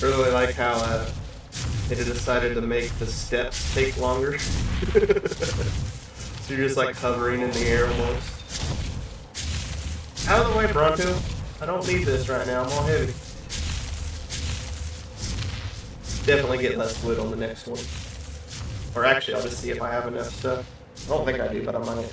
I really like how they decided to make the steps take longer. So you're just like hovering in the air almost. Out of the way, Bronco. I don't need this right now. I'm all heavy. Definitely get less wood on the next one. Or actually, I'll just see if I have enough stuff. I don't think I do, but I might.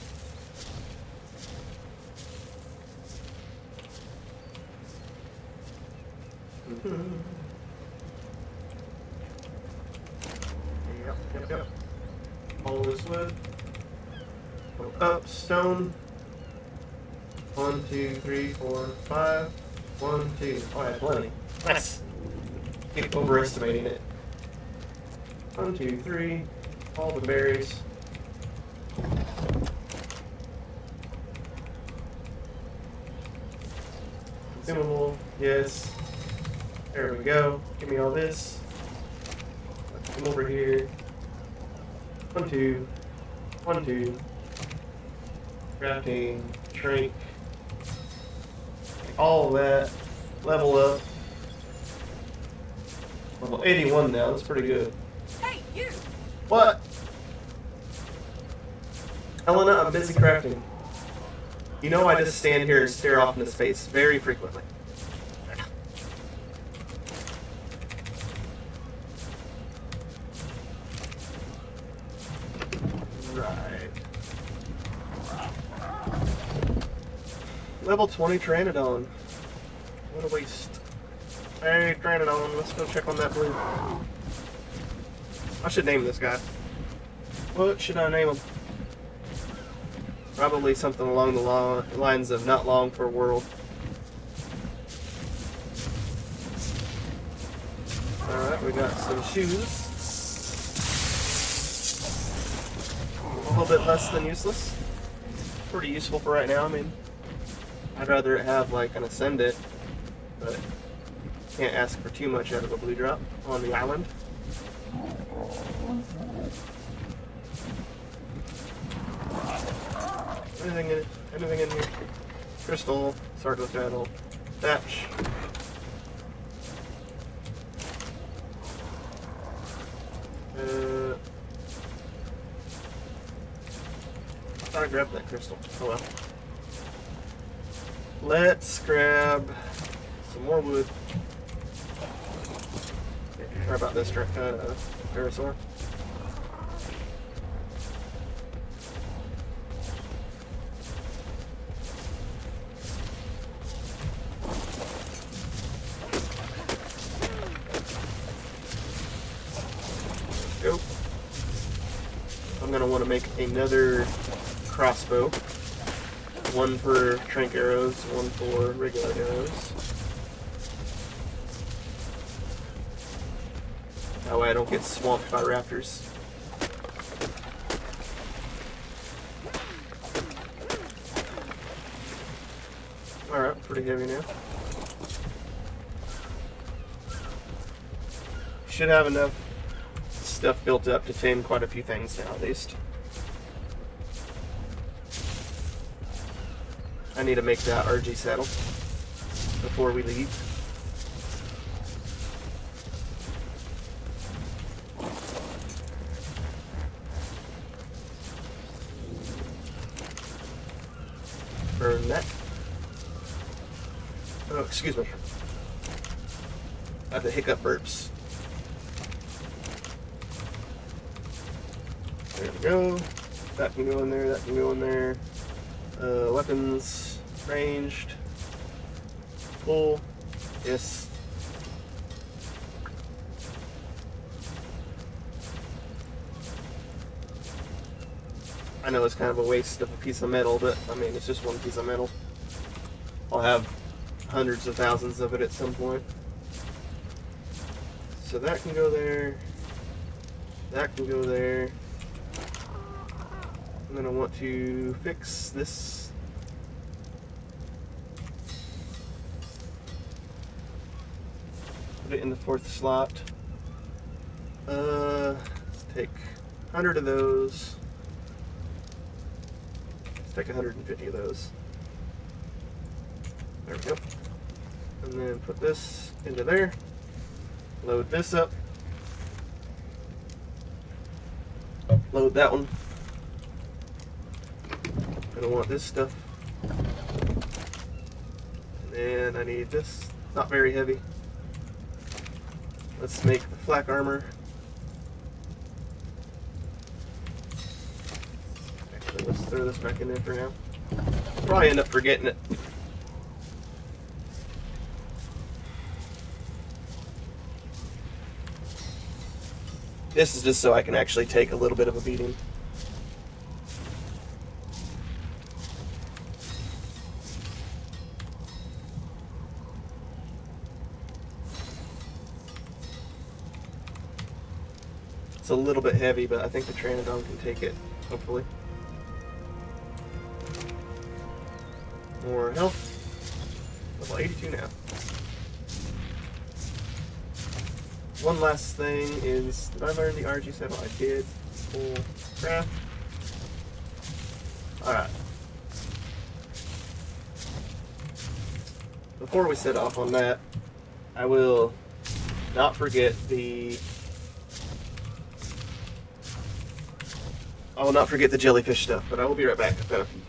Yep. All this wood. Go up, stone. 1, 2, 3, 4, 5. 1, 2. Oh, I had plenty. Nice. Keep overestimating it. 1, 2, 3. All the berries. Consumable. Yes. There we go. Give me all this. Come over here. 1, 2. 1, 2. Crafting. Shrink. All of that. Level up. Level 81 now. That's pretty good. Hey, you! What? Helena, I'm busy crafting. You know I just stand here and stare off into space very frequently. Right. Level 20 Pteranodon. What a waste. Hey, Pteranodon, let's go check on that blue. I should name this guy. What should I name him? Probably something along the lines of not long for a world. Alright, we got some shoes. A little bit less than useless. Pretty useful for right now. I mean, I'd rather it have like an ascendant, but can't ask for too much out of a blue drop on the island. Anything in here? Crystal, Sargos battle, thatch. I grabbed that crystal. Oh well. Let's grab some more wood. Sorry about this, Parasaur. Go. I'm gonna want to make another crossbow. One for trank arrows, one for regular arrows. That way I don't get swamped by raptors. Alright, pretty heavy now. Should have enough stuff built up to tame quite a few things now, at least. I need to make that RG saddle before we leave. Burn that. Oh, excuse me. I have the hiccup burps. There we go. That can go in there, that can go in there. Weapons, ranged, full, yes. I know it's kind of a waste of a piece of metal, but I mean, it's just one piece of metal. I'll have hundreds of thousands of it at some point. So that can go there. That can go there. I'm going to want to fix this. Put it in the fourth slot. Let's take 100 of those. Let's take 150 of those. There we go. And then put this into there. Load this up. Load that one. I want this stuff. And then I need this. Not very heavy. Let's make the flak armor. Actually, let's throw this back in there for now. Probably end up forgetting it. This is just so I can actually take a little bit of a beating. It's a little bit heavy, but I think the Pteranodon can take it, hopefully. More health. Level 82 now. One last thing is, did I learn the RG saddle? I did. Full craft. Alright. Before we set off on that, I will not forget the jellyfish stuff, but I will be right back. I've got a pee.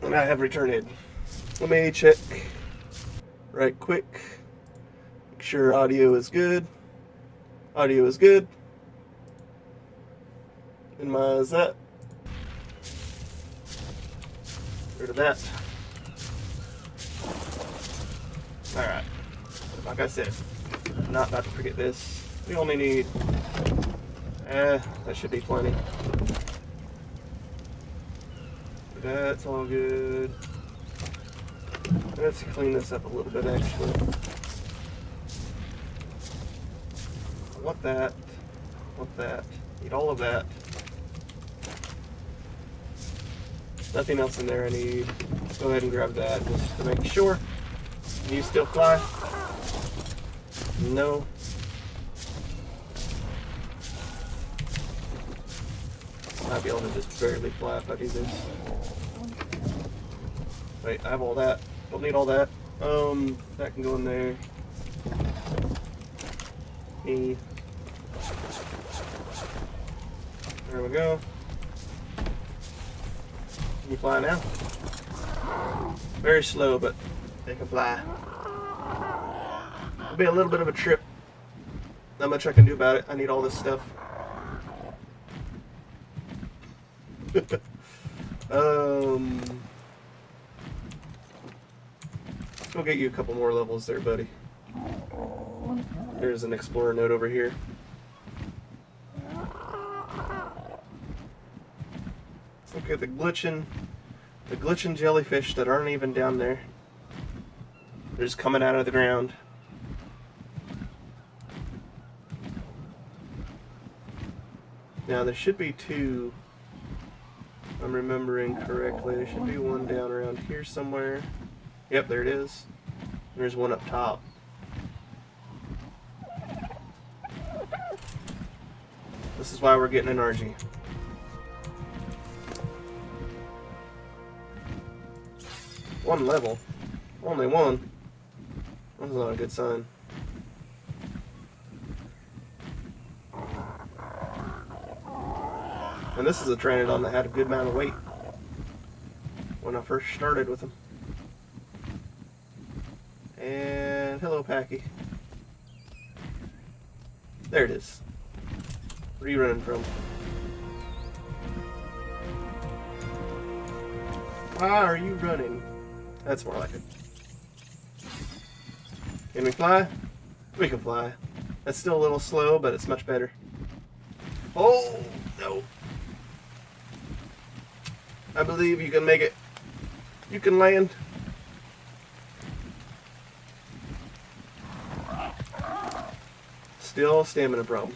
And I have returned. Let me check right quick. Make sure audio is good. Audio is good. Minimize that. Get rid of that. Alright. Like I said, not about to forget this. We only need... that should be plenty. That's all good. Let's clean this up a little bit, actually. I want that. I want that. Need all of that. Nothing else in there I need. Let's go ahead and grab that just to make sure. Can you still fly? No. Might be able to just barely fly if I do this. Wait, I have all that. Don't need all that. That can go in there. There we go. Can you fly now? Very slow, but they can fly. It'll be a little bit of a trip. Not much I can do about it. I need all this stuff. Let's go get you a couple more levels there, buddy. There's an explorer node over here. Let's look at the glitching jellyfish that aren't even down there. They're just coming out of the ground. Now there should be two, if I'm remembering correctly. There should be one down around here somewhere. Yep, there it is. And there's one up top. This is why we're getting an RG. One level. Only one. That's not a good sign. And this is a Pteranodon that had a good amount of weight when I first started with him. And hello, Packy. There it is. Where are you running from? Why are you running? That's more like it. Can we fly? We can fly. That's still a little slow, but it's much better. Oh, no. I believe you can make it. You can land. Still stamina problem.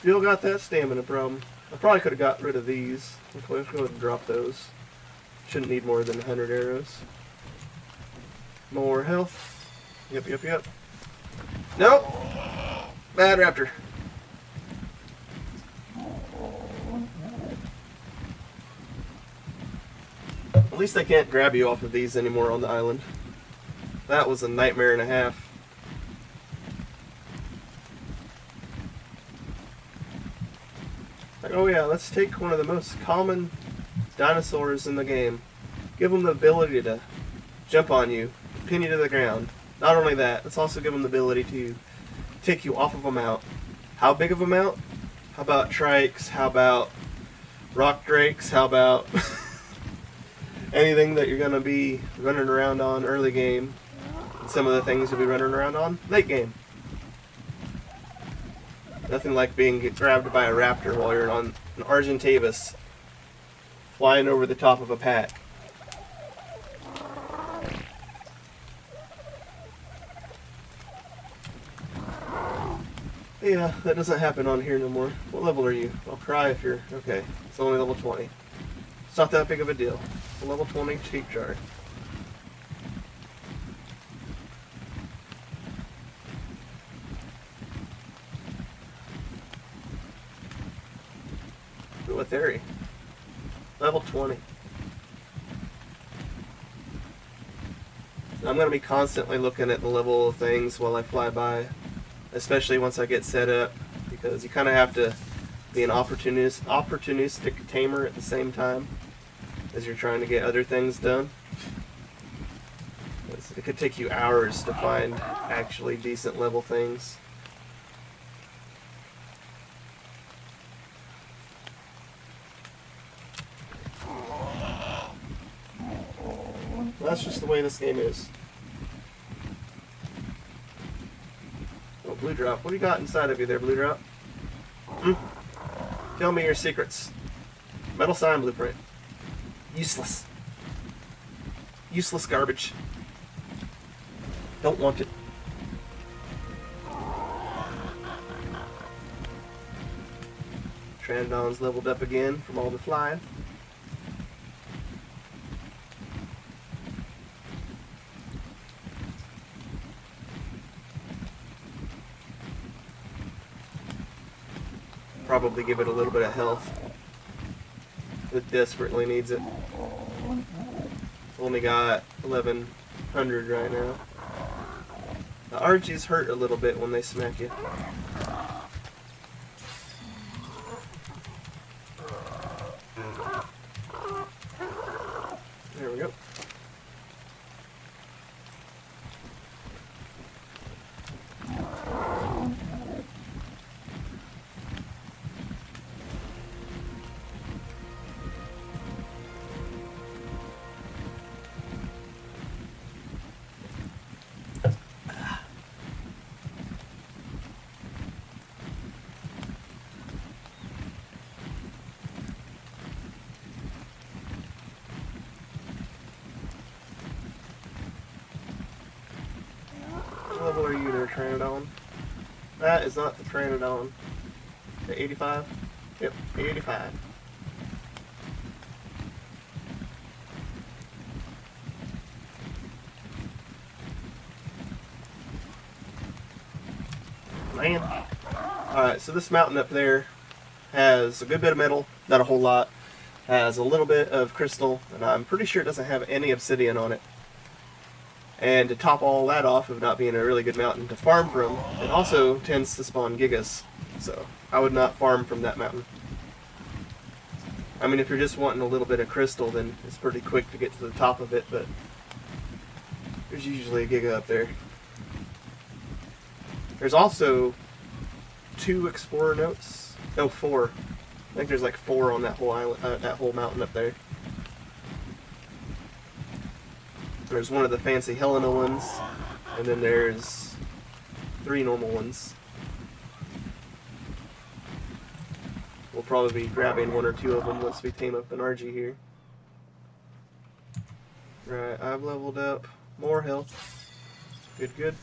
Still got that stamina problem. I probably could have got rid of these. Let's go ahead and drop those. Shouldn't need more than 100 arrows. More health. Yep. Nope. Bad raptor. At least I can't grab you off of these anymore on the island. That was a nightmare and a half. Like, oh yeah, let's take one of the most common dinosaurs in the game. Give them the ability to jump on you, pin you to the ground. Not only that, let's also give them the ability to take you off of a mount. How big of a mount? How about trikes? How about rock drakes? How about anything that you're going to be running around on early game? Some of the things you'll be running around on late game. Nothing like being grabbed by a raptor while you're on an Argentavis flying over the top of a pack. Yeah, that doesn't happen on here no more. What level are you? I'll cry if you're... Okay, it's only level 20. It's not that big of a deal. It's a level 20 cheap jar. Ooh, a theory. Level 20. I'm going to be constantly looking at the level of things while I fly by. Especially once I get set up, because you kind of have to be an opportunistic tamer at the same time. as you're trying to get other things done. It could take you hours to find actually decent level things. That's just the way this game is. Oh, Blue Drop. What do you got inside of you there, Blue Drop? Tell me your secrets. Metal sign blueprint. Useless. Useless garbage. Don't want it. Trandon's leveled up again from all the flying. Probably give it a little bit of health. It desperately needs it. Only got 1100 right now. The RGs hurt a little bit when they smack you. There we go. What level are you there, Tranodon? That is not the Tranodon. The 85? Yep, 85. Man. Alright, so this mountain up there has a good bit of metal, not a whole lot. Has a little bit of crystal, and I'm pretty sure it doesn't have any obsidian on it. And to top all that off of not being a really good mountain to farm from, it also tends to spawn gigas. So I would not farm from that mountain. I mean, if you're just wanting a little bit of crystal, then it's pretty quick to get to the top of it, but there's usually a giga up there. There's also 2 explorer notes. No, 4. I think there's like 4 on that whole island, that whole mountain up there. There's one of the fancy Helena ones, and then there's 3 normal ones. We'll probably be grabbing 1 or 2 of them once we tame up an RG here. Right, I've leveled up. More health. Good, good.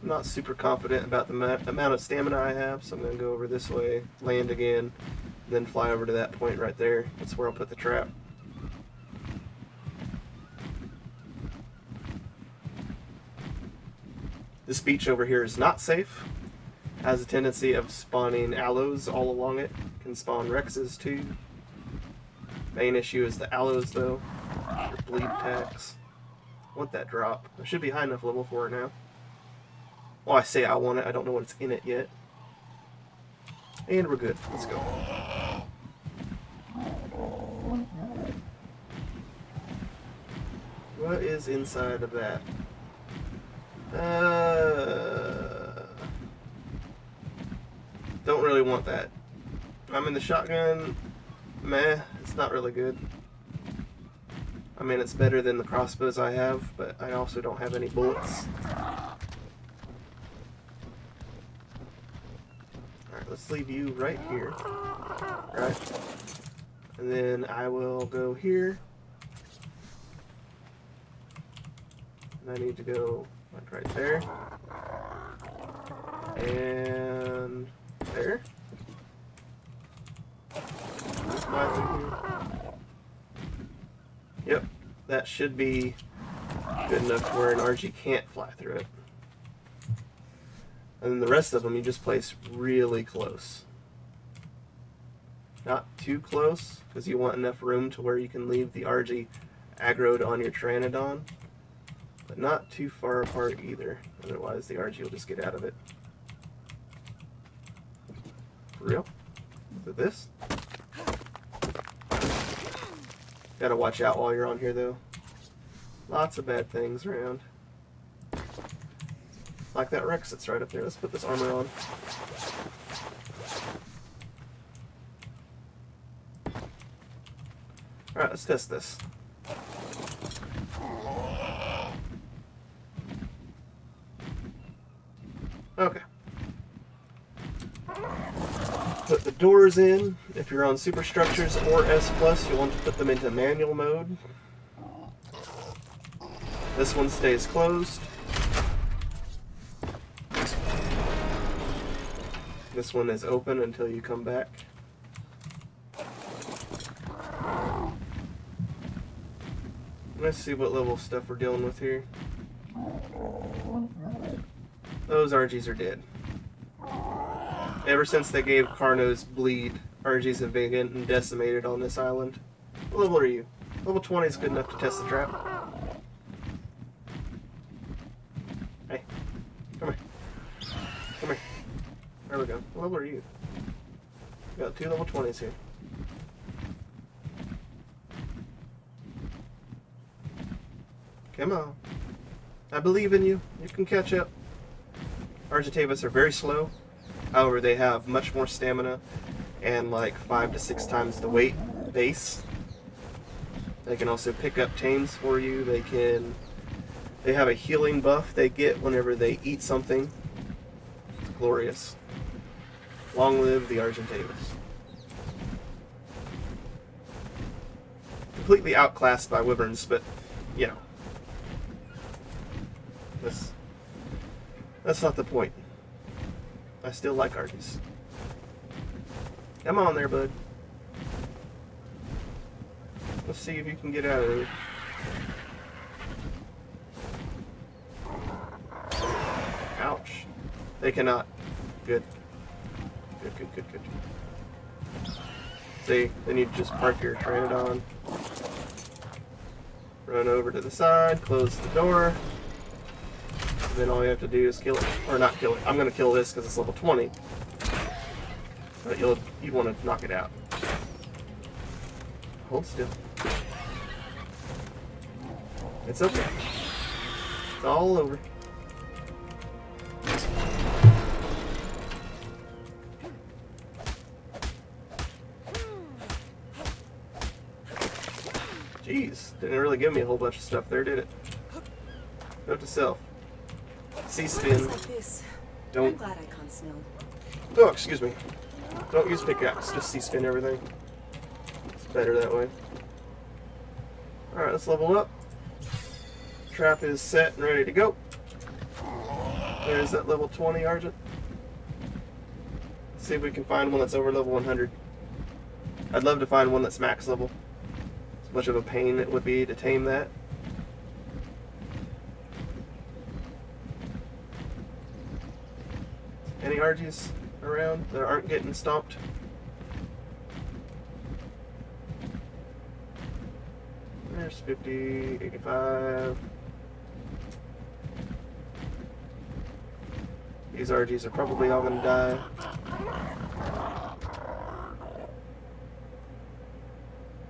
I'm not super confident about the amount of stamina I have, so I'm going to go over this way, land again, then fly over to that point right there. That's where I'll put the trap. This beach over here is not safe. Has a tendency of spawning aloes all along it. Can spawn Rexes too. Main issue is the aloes though. Or bleed attacks. I want that drop. I should be high enough level for it now. Well, I say I want it. I don't know what's in it yet. And we're good. Let's go. What is inside of that? Don't really want that. I'm in the shotgun. Meh, it's not really good. I mean, it's better than the crossbows I have, but I also don't have any bullets. Alright, let's leave you right here. Right. And then I will go here. And I need to go like right there. And there. Fly through here. Yep, that should be good enough where an RG can't fly through it. And then the rest of them you just place really close. Not too close, because you want enough room to where you can leave the RG aggroed on your Pteranodon. But not too far apart either, otherwise the RG will just get out of it. For real? With this? Gotta watch out while you're on here, though. Lots of bad things around. Like that Rex that's right up there. Let's put this armor on. Alright, let's test this. Okay. Put the doors in. If you're on superstructures or S+, you'll want to put them into manual mode. This one stays closed. This one is open until you come back. Let's see what level of stuff we're dealing with here. Those RGs are dead. Ever since they gave Carno's bleed, RGs have been getting decimated on this island. What level are you? Level 20 is good enough to test the trap. Hey, come here. Come here. There we go. What level are you? We got 2 level 20s here. Come on. I believe in you. You can catch up. Argentavis are very slow. However, they have much more stamina and like 5 to 6 times the weight base. They can also pick up tames for you. They have a healing buff they get whenever they eat something. It's glorious. Long live the Argentavis. Completely outclassed by wyverns, but you know. That's not the point. I still like Argies. Come on there, bud. Let's see if you can get out of there. Ouch. They cannot. Good. Good. See, then you just park your Pteranodon. Run over to the side, close the door. And then all you have to do is kill it. Or not kill it. I'm going to kill this because it's level 20. But you want to knock it out. Hold still. It's okay. It's all over. Jeez, didn't really give me a whole bunch of stuff there, did it? Note to self. C-spin. Don't. I'm glad I can't smell. Oh, excuse me. Don't use pickaxe. Just C-spin everything. It's better that way. Alright, let's level up. Trap is set and ready to go. There's that level 20 Argent. Let's see if we can find one that's over level 100. I'd love to find one that's max level. As much of a pain it would be to tame that. Any Argies around that aren't getting stomped? There's 50, 85. These Argies are probably all going to die.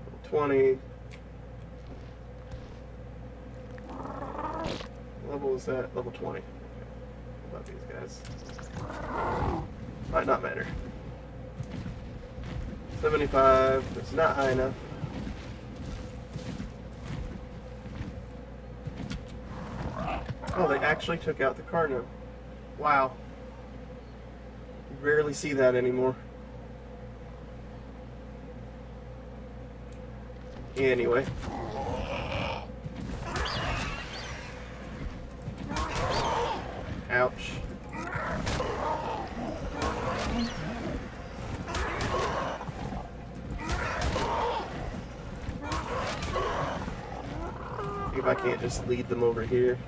Level 20. What level is that? Level 20. Okay. What about these guys? Might not matter. 75. It's not high enough. Oh, they actually took out the Carno. Wow. You rarely see that anymore. Anyway. Ouch. If I can't just lead them over here.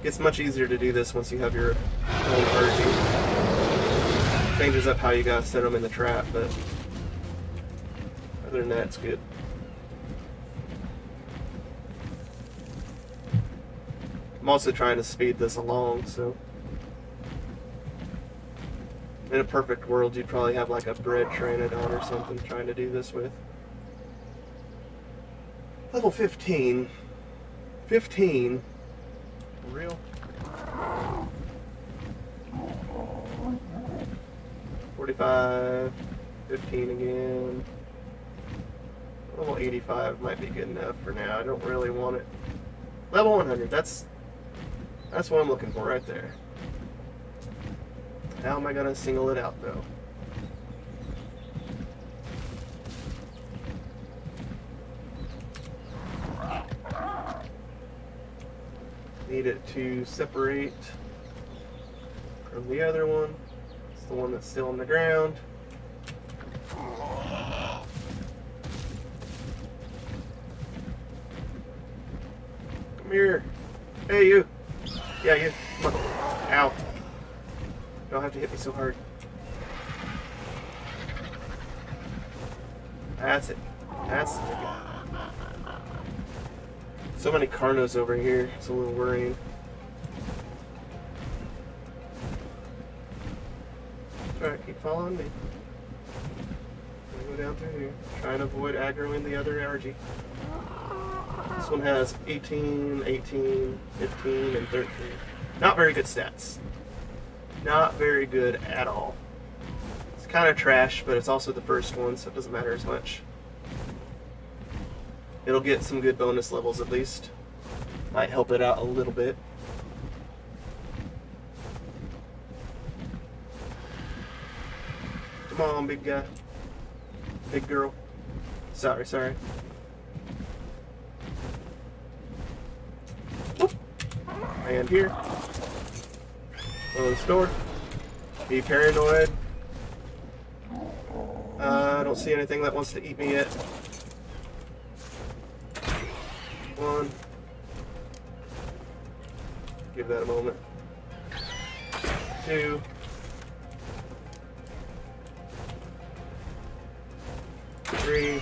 It's much easier to do this once you have your own RG. Changes up how you guys set them in the trap, but other than that, it's good. I'm also trying to speed this along, so In a perfect world, you'd probably have like a bred Pteranodon or something trying to do this with. Level 15. 15. For real? 45. 15 again. Level 85 might be good enough for now. I don't really want it. Level 100. That's what I'm looking for right there. How am I gonna single it out though? Need it to separate from the other one. It's the one that's still on the ground. Come here. Hey, you. Yeah, you. Come on. Ow. You don't have to hit me so hard. That's it. That's the guy. So many Carnos over here. It's a little worrying. Alright, keep following me. I'm gonna go down through here. Try and avoid aggroing the other RG. This one has 18, 18, 15, and 13. Not very good stats. Not very good at all. It's kind of trash, but it's also the first one, so it doesn't matter as much. It'll get some good bonus levels at least. Might help it out a little bit. Come on, big guy. Big girl. Sorry. Whoop. And here. Close the door. Be paranoid. I don't see anything that wants to eat me yet. 1. Give that a moment. 2. 3.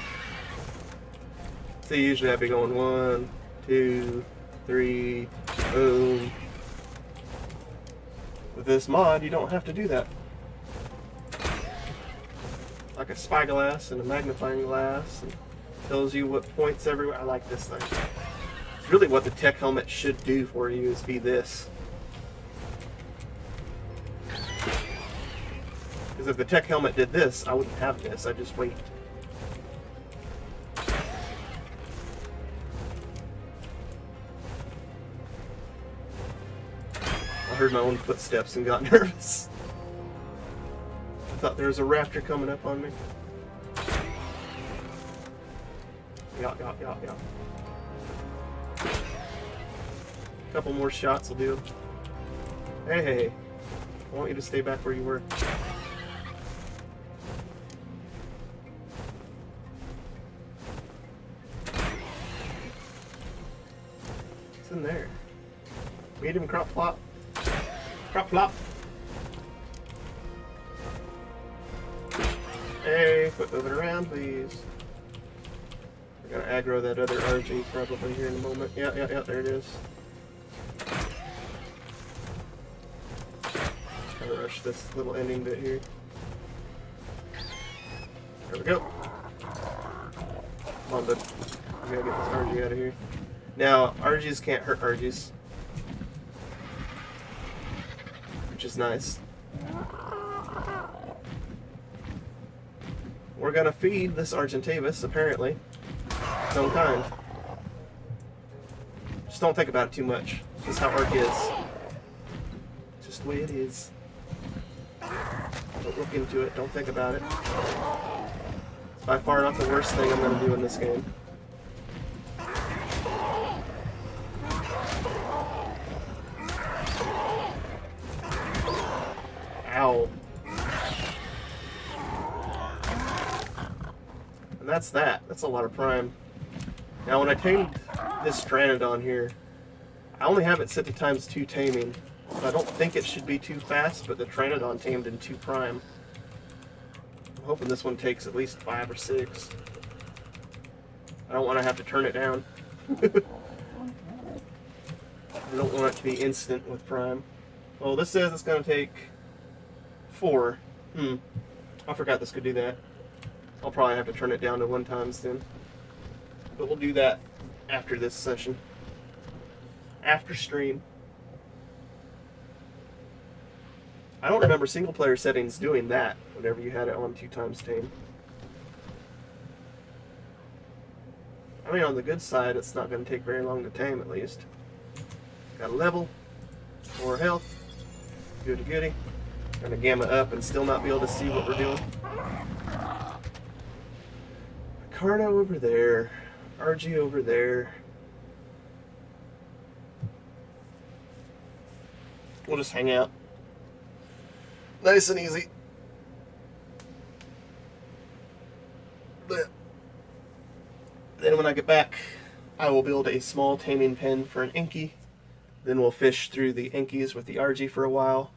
See, usually I'd be going 1, 2, 3, boom. With this mod, you don't have to do that. Like a spyglass and a magnifying glass, and tells you what points everywhere. I like this thing. It's really what the tech helmet should do for you, is be this. Because if the tech helmet did this, I wouldn't have this. I'd just wait. I heard my own footsteps and got nervous. I thought there was a raptor coming up on me. Yeah. Couple more shots will do. Hey, I want you to stay back where you were. What's in there? Medium crop plop. Crop plop. Hey, flip it around, please. We're gonna aggro that other RG probably here in a moment. Yeah, there it is. Try to rush this little ending bit here. There we go. Come on, bud. We gotta get this RG out of here. Now, RGs can't hurt RGs, which is nice. We're gonna feed this Argentavis, apparently. Its own kind. Just don't think about it too much. This is how Arc is. Just the way it is. Don't look into it, don't think about it. It's by far not the worst thing I'm gonna do in this game. Ow. And that's that. That's a lot of prime. Now when I tamed this Pteranodon here, I only have it set to ×2 taming. So I don't think it should be too fast, but the Pteranodon tamed in 2 prime. I'm hoping this one takes at least 5 or 6. I don't want to have to turn it down. I don't want it to be instant with prime. Well, this says it's going to take 4. I forgot this could do that. I'll probably have to turn it down to 1 times then. But we'll do that after this session. After stream. I don't remember single player settings doing that whenever you had it on 2 times tame. I mean, on the good side, it's not going to take very long to tame, at least. Got a level, more health, goody goody. Gonna gamma up and still not be able to see what we're doing. Carno over there, RG over there. We'll just hang out. Nice and easy. But then when I get back, I will build a small taming pen for an Inky. Then we'll fish through the Inkies with the RG for a while.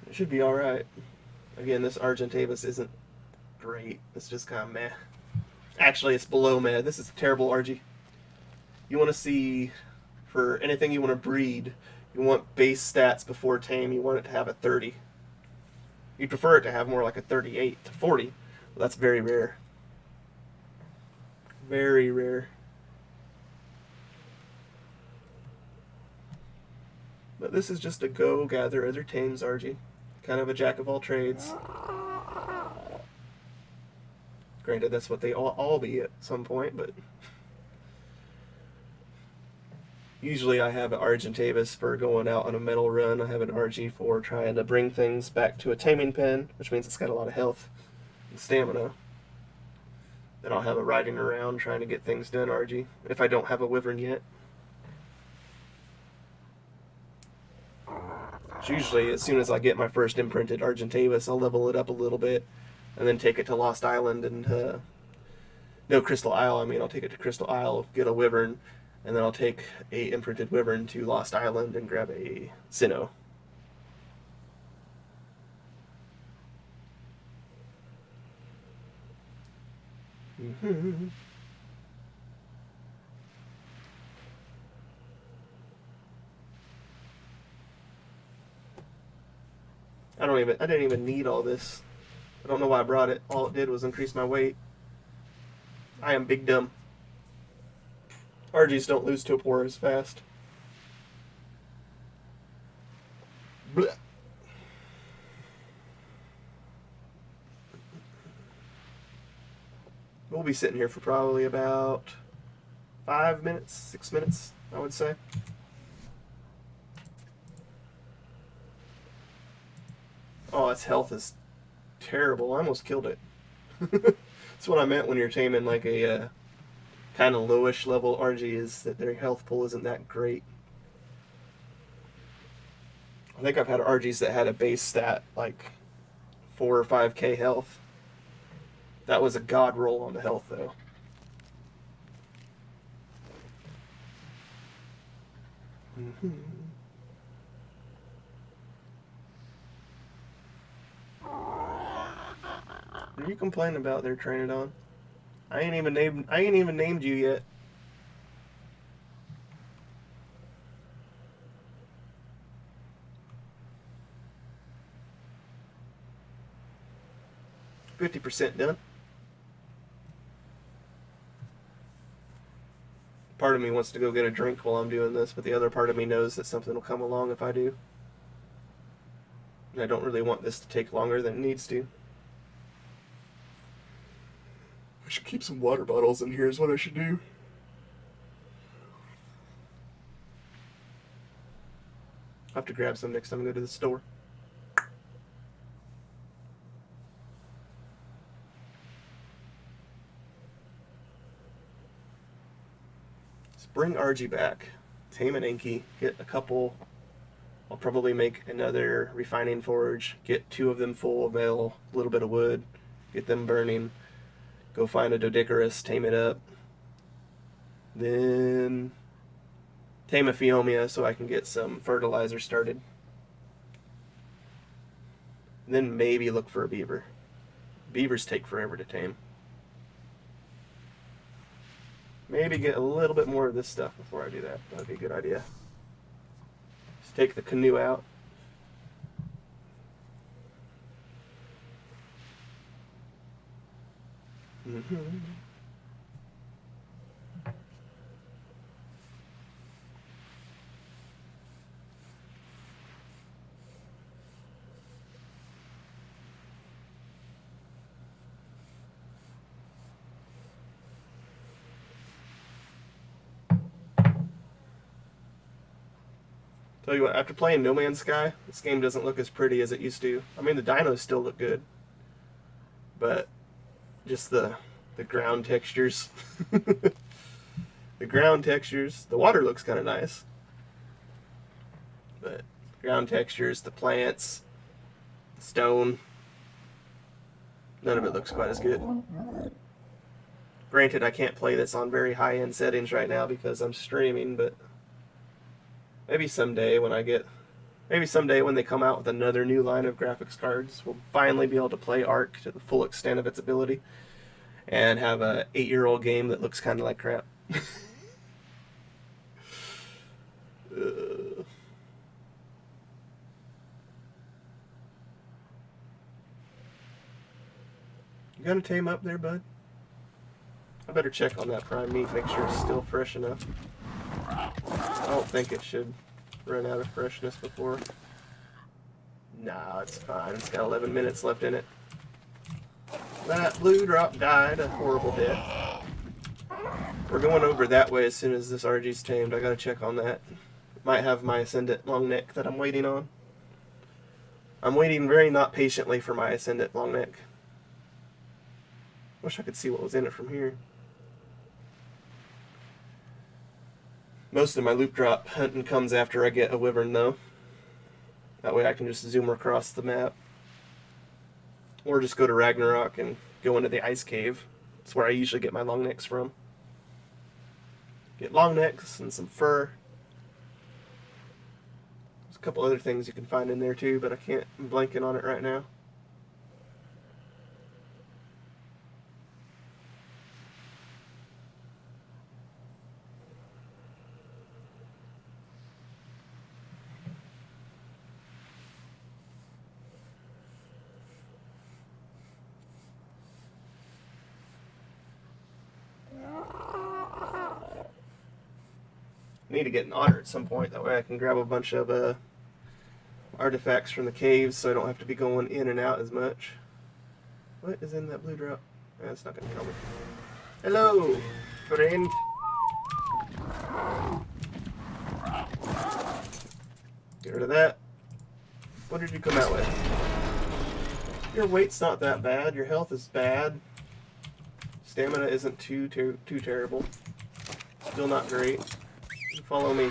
It should be alright. Again, this Argentavis isn't great. It's just kind of meh. Actually, it's below meh. This is a terrible RG. You want to see, for anything you want to breed, you want base stats before tame. You want it to have a 30. You'd prefer it to have more like a 38 to 40. But that's very rare. Very rare. But this is just a go gather other tames RG. Kind of a jack of all trades. Granted, that's what they all be at some point, but usually I have an Argentavis for going out on a metal run. I have an RG for trying to bring things back to a taming pen, which means it's got a lot of health and stamina. Then I'll have a riding around trying to get things done RG, if I don't have a wyvern yet. Which usually, as soon as I get my first imprinted Argentavis, I'll level it up a little bit, and then take it to Lost Island and, no, Crystal Isle, I mean, I'll take it to Crystal Isle, get a wyvern, and then I'll take a imprinted wyvern to Lost Island and grab a Sinnoh. I didn't even need all this. I don't know why I brought it. All it did was increase my weight. I am big dumb. RGs don't lose torpor as fast. Blech. We'll be sitting here for probably about 5 minutes, 6 minutes, I would say. Oh, its health is terrible. I almost killed it. That's what I meant when you're taming like a kind of lowish level RG, is that their health pool isn't that great. I think I've had RGs that had a base stat like 4 or 5k health. That was a god roll on the health though. Are you complaining about their Pteranodon? I ain't even named you yet. %50 done. Part of me wants to go get a drink while I'm doing this, but the other part of me knows that something will come along if I do. And I don't really want this to take longer than it needs to. I should keep some water bottles in here is what I should do. I'll have to grab some next time I go to the store. Let's bring RG back. Tame an Inky. Get a couple. I'll probably make another refining forge. Get 2 of them full of metal, a little bit of wood. Get them burning. Go find a Doedicurus, tame it up. Then tame a Phiomia so I can get some fertilizer started. And then maybe look for a beaver. Beavers take forever to tame. Maybe get a little bit more of this stuff before I do that. That'd be a good idea. Just take the canoe out. Mm-hmm. Tell you what, after playing No Man's Sky, this game doesn't look as pretty as it used to. I mean, the dinos still look good, but just the ground textures. The ground textures. The water looks kind of nice, but ground textures, the plants, the stone, none of it looks quite as good. Granted, I can't play this on very high-end settings right now because I'm streaming, but maybe someday when they come out with another new line of graphics cards, we'll finally be able to play Ark to the full extent of its ability and have a 8-year-old game that looks kind of like crap. You gonna tame up there, bud? I better check on that prime meat, make sure it's still fresh enough. I don't think it should run out of freshness before. Nah, it's fine. It's got 11 minutes left in it. That blue drop died a horrible death. We're going over that way as soon as this RG's tamed. I gotta check on that. Might have my Ascendant long neck that I'm waiting on. I'm waiting very not patiently for my Ascendant long neck. Wish I could see what was in it from here. Most of my loop drop hunting comes after I get a wyvern though. That way I can just zoom across the map. Or just go to Ragnarok and go into the ice cave. That's where I usually get my long necks from. Get long necks and some fur. There's a couple other things you can find in there too, but I'm blanking on it right now. Need to get an otter at some point, that way I can grab a bunch of artifacts from the caves so I don't have to be going in and out as much. What is in that blue drop? That's not gonna kill me. Hello, friend. Get rid of that. What did you come out with? Your weight's not that bad, your health is bad. Stamina isn't too terrible. Still not great. Follow me.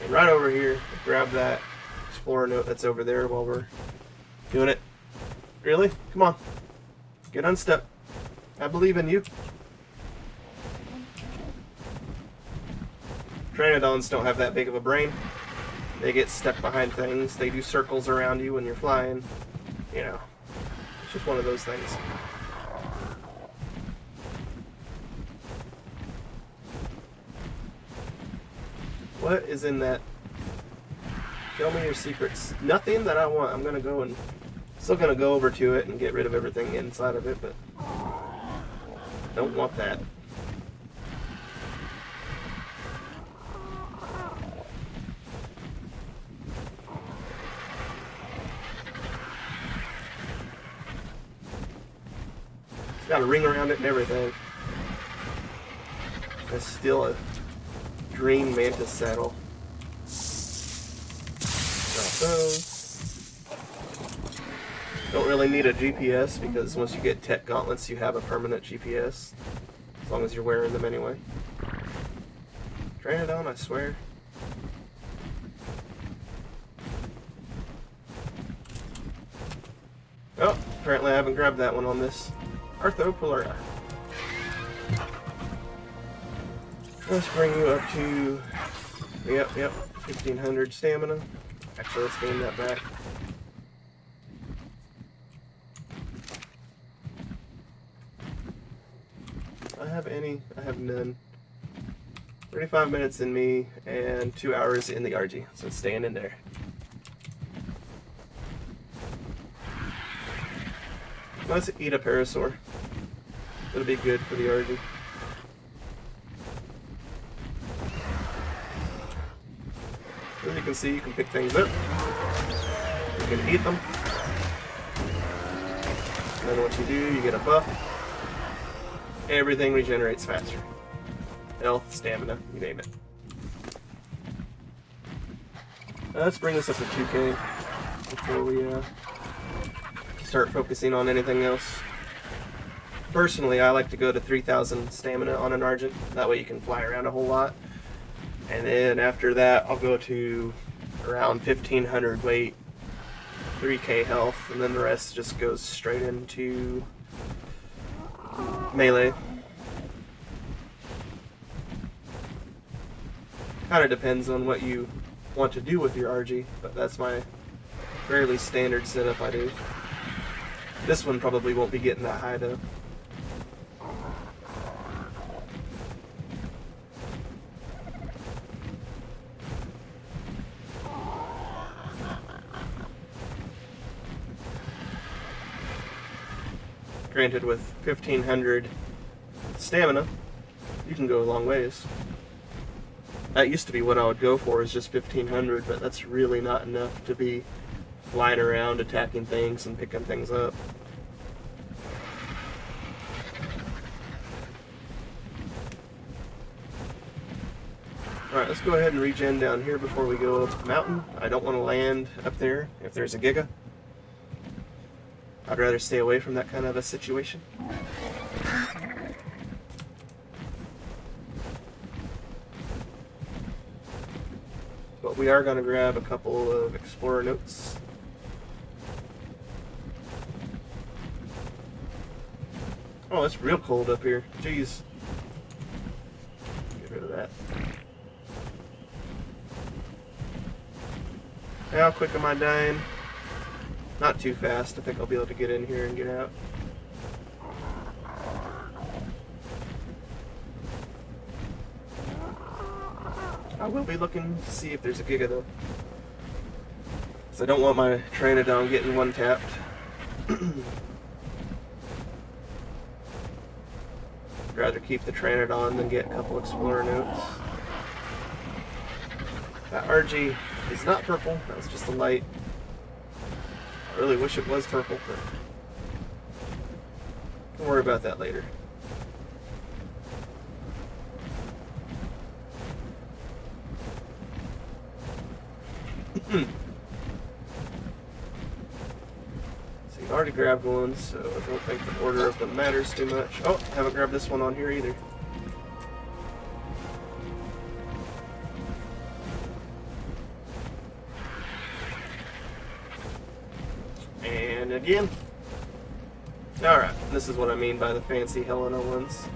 And right over here, grab that explorer note that's over there while we're doing it. Really? Come on. Get unstuck. I believe in you. Pteranodons don't have that big of a brain. They get stuck behind things. They do circles around you when you're flying. You know, it's just one of those things. What is in that? Tell me your secrets. Nothing that I want. I'm gonna go and still gonna go over to it and get rid of everything inside of it, but don't want that. It's got a ring around it and everything. It's still a green mantis saddle. Drop those. Don't really need a GPS because once you get tech gauntlets you have a permanent GPS. As long as you're wearing them anyway. Pteranodon, I swear. Oh, apparently I haven't grabbed that one on this. Arthropolura. Let's bring you up to, yep, 1500 stamina. Actually, let's gain that back. I have any? I have none. 35 minutes in me and 2 hours in the RG, so it's staying in there. Let's eat a parasaur. It'll be good for the RG. As you can see, you can pick things up. You can eat them. And then what you do, you get a buff. Everything regenerates faster. Health, stamina, you name it. Let's bring this up to 2K before we start focusing on anything else. Personally, I like to go to 3,000 stamina on an Argent. That way you can fly around a whole lot. And then after that, I'll go to around 1,500 weight, 3K health, and then the rest just goes straight into melee. Kind of depends on what you want to do with your RG, but that's my fairly standard setup I do. This one probably won't be getting that high though. Granted, with 1,500 stamina, you can go a long ways. That used to be what I would go for, is just 1,500, but that's really not enough to be flying around, attacking things, and picking things up. Alright, let's go ahead and regen down here before we go up the mountain. I don't want to land up there if there's a Giga. I'd rather stay away from that kind of a situation. But we are going to grab a couple of Explorer notes. Oh, it's real cold up here. Jeez. Get rid of that. How quick am I dying? Not too fast. I think I'll be able to get in here and get out. I will be looking to see if there's a Giga though, because I don't want my Pteranodon getting one tapped. I'd rather keep the Pteranodon than get a couple Explorer notes. That RG is not purple. That was just a light. I really wish it was purple, but don't worry about that later. So you've already grabbed one, so I don't think the order of them matters too much. Oh, haven't grabbed this one on here either. And again. Alright, this is what I mean by the fancy Helena ones.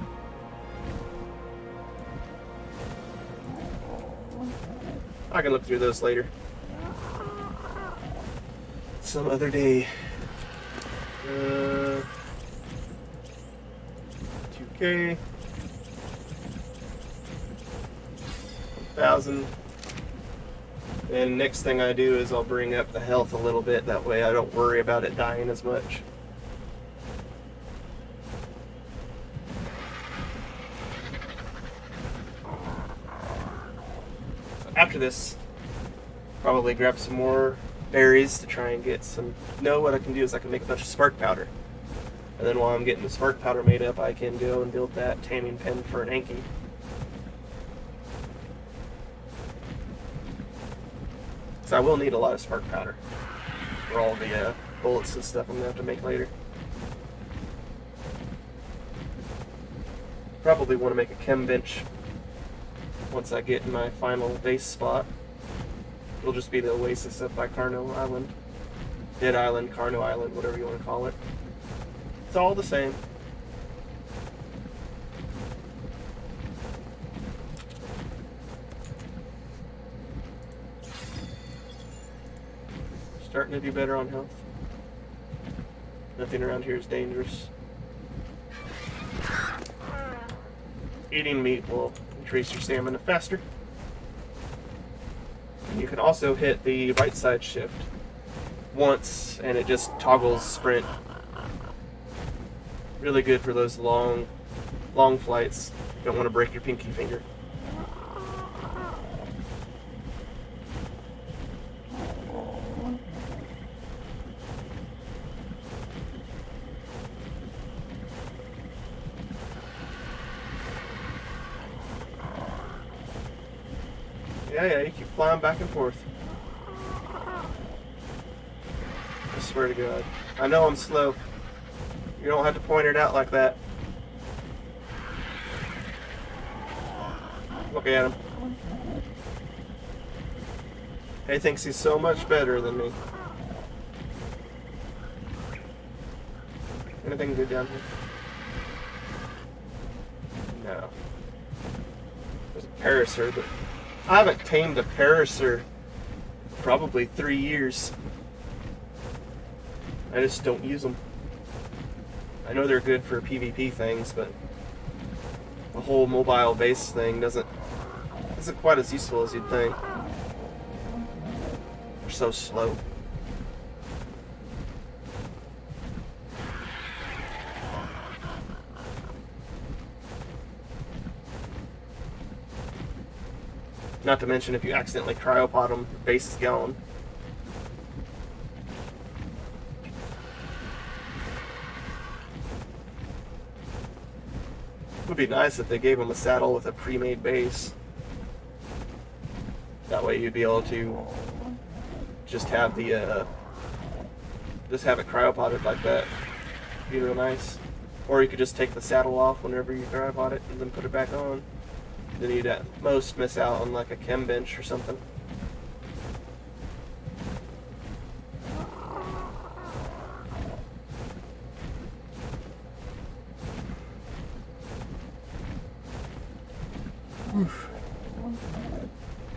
I can look through those later. Some other day. 2K. 1,000. And next thing I do is I'll bring up the health a little bit. That way I don't worry about it dying as much. So after this, probably grab some more berries to try and get some. What I can do is I can make a bunch of spark powder, and then while I'm getting the spark powder made up, I can go and build that taming pen for an Anki. So I will need a lot of spark powder for all the bullets and stuff I'm gonna have to make later. Probably want to make a chem bench once I get in my final base spot. It'll just be the Oasis up by Carno Island. Dead Island, Carno Island, whatever you want to call it. It's all the same. Starting to do better on health. Nothing around here is dangerous. Eating meat will increase your stamina faster. You can also hit the right side shift once and it just toggles sprint. Really good for those long flights. You don't want to break your pinky finger. Yeah, you keep flying back and forth. I swear to God. I know I'm slow. You don't have to point it out like that. Look at him. He thinks he's so much better than me. Anything good down here? No. There's a parasaur, but I haven't tamed a parasaur probably 3 years. I just don't use them. I know they're good for PvP things, but the whole mobile base thing isn't quite as useful as you'd think. They're so slow. Not to mention, if you accidentally cryopod them, your base is gone. It would be nice if they gave them a saddle with a pre-made base. That way you'd be able to just have the just have it cryopoded like that. It'd be real nice. Or you could just take the saddle off whenever you cryopod it and then put it back on. Then you'd at most miss out on like a chem bench or something.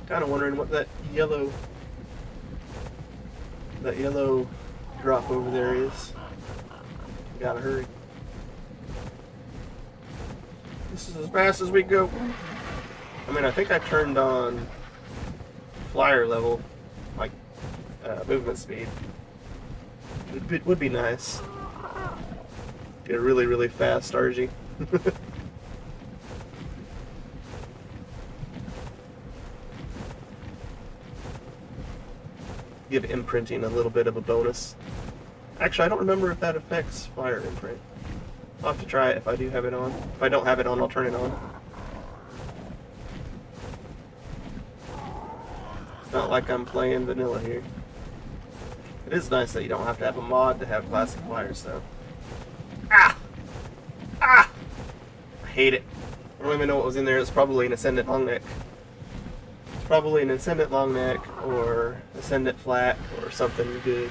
Kind of wondering what that yellow drop over there is. Gotta hurry. This is as fast as we go. I mean, I think I turned on flyer level, like movement speed. It would be nice. Get a really, really fast RG. Give imprinting a little bit of a bonus. Actually, I don't remember if that affects flyer imprint. I'll have to try it if I do have it on. If I don't have it on, I'll turn it on. It's not like I'm playing vanilla here. It is nice that you don't have to have a mod to have classic flyers, though. Ah! Ah! I hate it. I don't even know what was in there. It's probably an ascendant long neck. It's probably an ascendant long neck or ascendant flat or something good.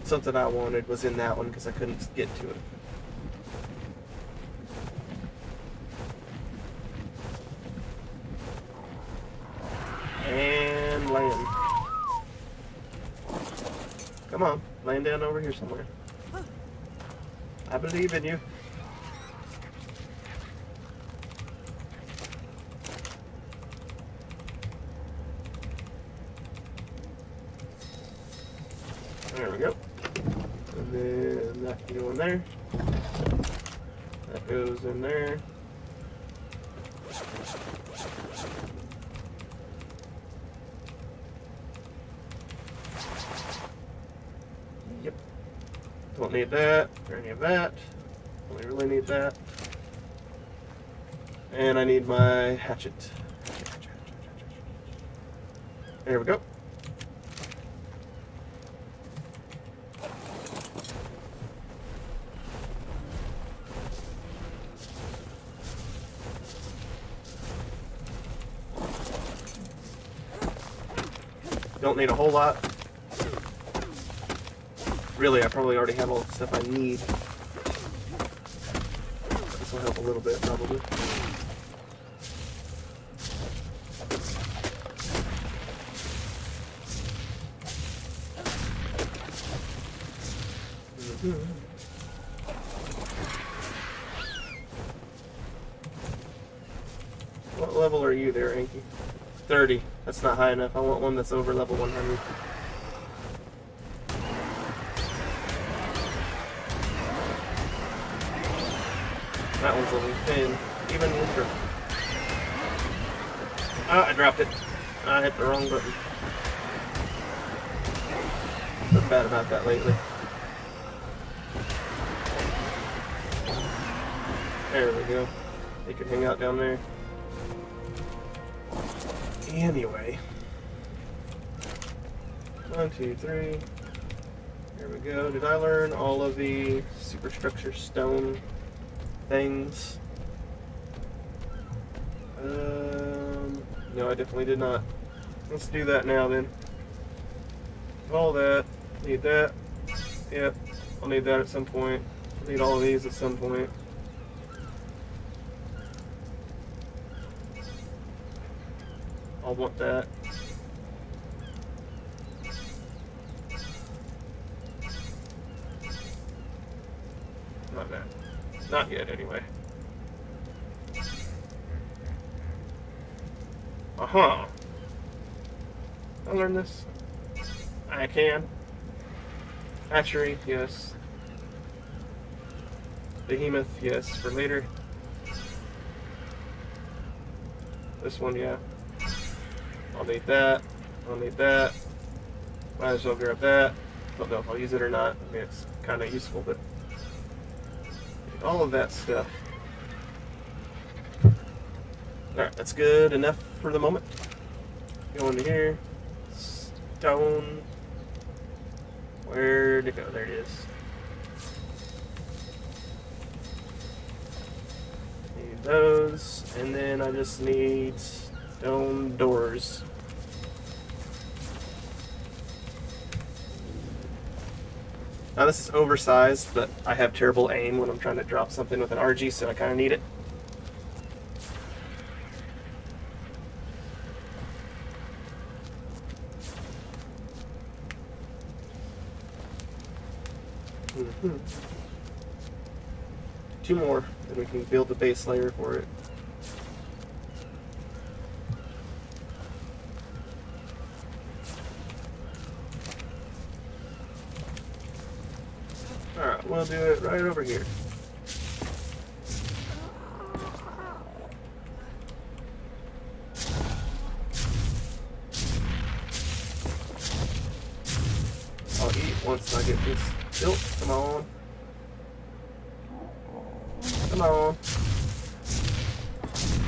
Something I wanted was in that one because I couldn't get to it. And land. Come on, land down over here somewhere. I believe in you. There we go. And then that can go in there. That goes in there. Yep. Don't need that or any of that. Only really need that. And I need my hatchet. There we go. Don't need a whole lot. Really, I probably already have all the stuff I need. This will help a little bit, probably. What level are you there, Anki? 30. That's not high enough. I want one that's over level 100. easily thin, even with her. Ah, I dropped it. I hit the wrong button. Been bad about that lately. There we go. They could hang out down there. Anyway. 1, 2, 3. There we go. Did I learn all of the superstructure stone things? No, I definitely did not. Let's do that now then. All that. Need that. Yep. I'll need that at some point. I'll need all of these at some point. I'll want that. Not that. Not yet, anyway. Uh-huh. I learned this. I can. Hatchery, yes. Behemoth, yes, for later. This one, yeah. I'll need that. I'll need that. Might as well grab that. Don't know if I'll use it or not. I mean, it's kind of useful, but all of that stuff. Alright, that's good enough for the moment. Go into here. Stone. Where'd it go? There it is. Need those. And then I just need stone doors. Now this is oversized, but I have terrible aim when I'm trying to drop something with an RG, so I kind of need it. Two more, then we can build the base layer for it. Alright, we'll do it right over here. I'll eat once I get this built. Come on. Come on.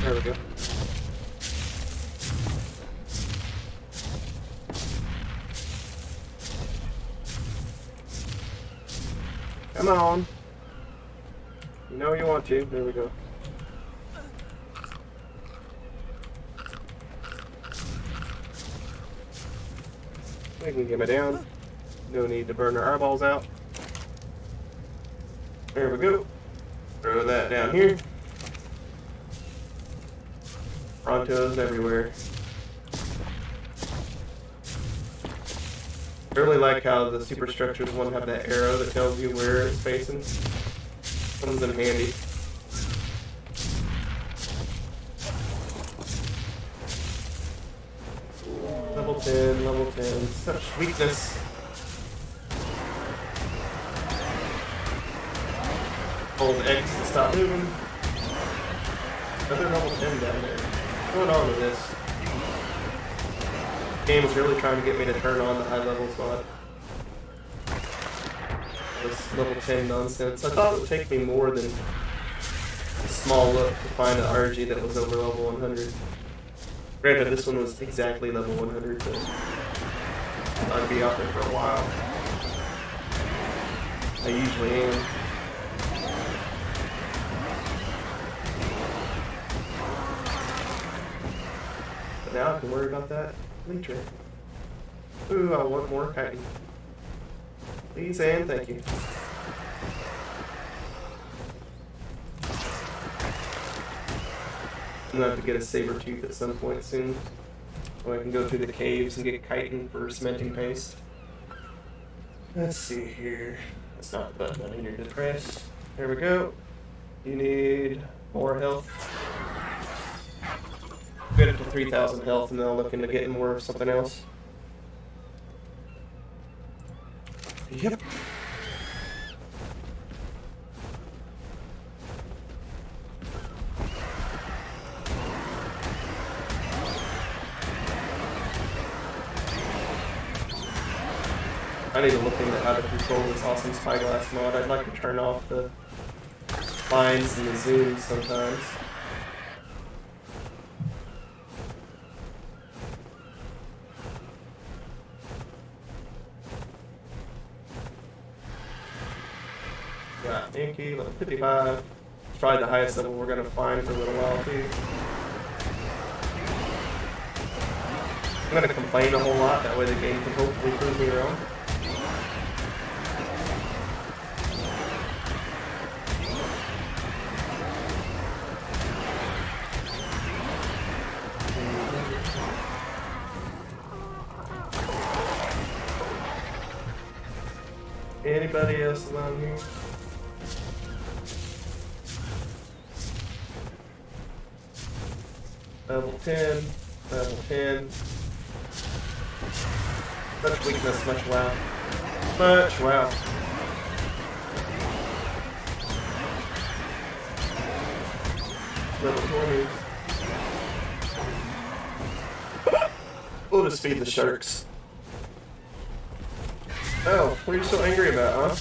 There we go. Come on. You know you want to. There we go. We can get it down. No need to burn our eyeballs out. There we go. Throw that down here. Frontos everywhere. I really like how the superstructures one have that arrow that tells you where it's facing. Comes in handy. Level 10, level 10. Such weakness. Hold X to stop moving. Another level 10 down there. What's going on with this? Game is really trying to get me to turn on the high level spot. This level 10 nonsense. I thought it would take me more than a small look to find an RG that was over level 100. Granted, this one was exactly level 100, but I'd be out there for a while. I usually am. But now I can worry about that later. Ooh, I want more kiting. Please and thank you. I'm gonna have to get a saber tooth at some point soon, so I can go through the caves and get chitin for cementing paste. Let's see here. That's not the button I needed to press. There we go. You need more health. Get it to 3,000 health, and then I'll look into getting more of something else. Yep. I need to look into how to control this awesome spyglass mod. I'd like to turn off the lines and the zooms sometimes. Got Inky, level 55. It's probably the highest level we're gonna find for a little while too. I'm gonna complain a whole lot, that way the game can hopefully prove me wrong. Anybody else around here? Level 10, level 10. Much weakness, much wow. Much wow. Level 20. We'll just feed the sharks. Oh, what are you so angry about, huh?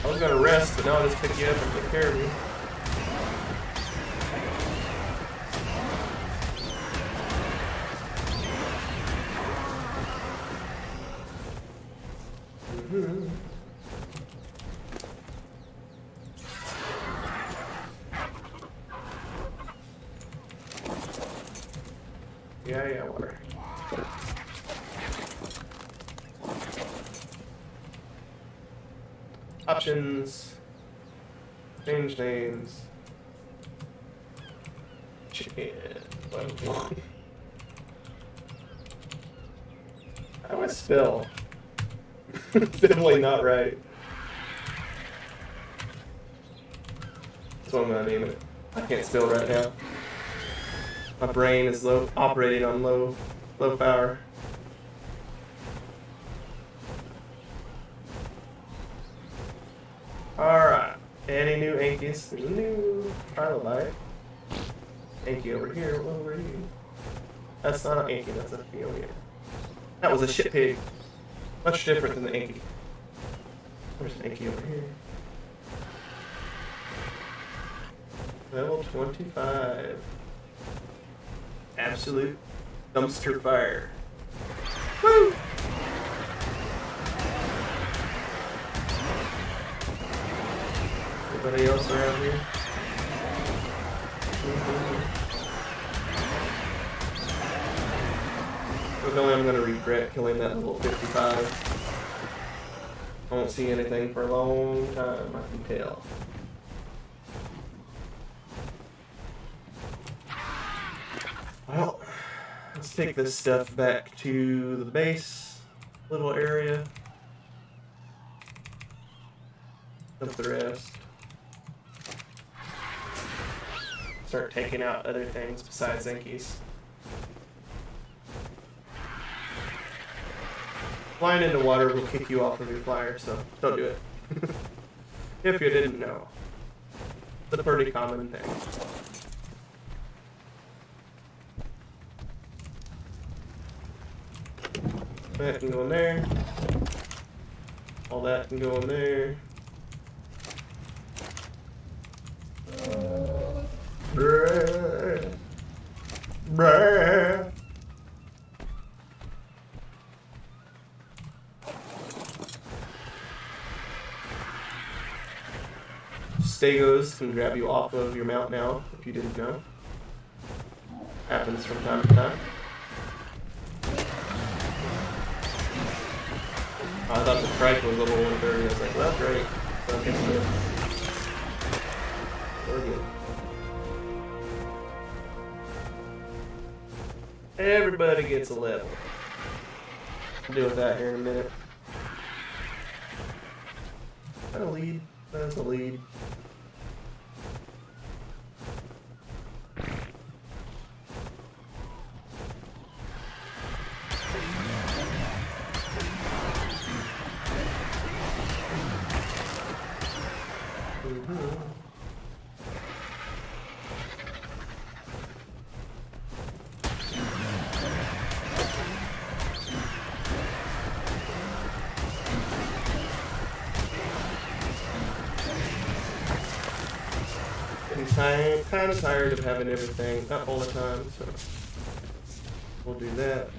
I was gonna rest, but now I'll just pick you up and take care of you. Yeah, water. Options. Change names. Chicken. How do I spell? Definitely not right. That's what I'm gonna name it. I can't spell right now. My brain is operating on low power. Alright. Any new Ankies? There's a new trilobite. Anky over here. What were you? That's not an Anky, that's a Fiona. That was a shit pig. Much different than the Anky. There's an Anky over here. Level 25. Absolute dumpster fire. Woo! Anybody else around here? But no, I'm gonna regret killing that level 55. I won't see anything for a long time, I can tell. Well, let's take this stuff back to the base little area. Dump the rest. Start taking out other things besides Zinkies. Flying into water will kick you off of your flyer, so don't do it. If you didn't know. It's a pretty common thing. That can go in there. All that can go in there. Bruh. Bruh. Stegos can grab you off of your mount now, if you didn't know. Happens from time to time. I thought the strike was level 130. I was like, well, great. Okay, good. We're good. Everybody gets a level. I'll deal with that here in a minute. Is that a lead? That's a lead. I'm kind of tired of having everything up all the time, so we'll do that.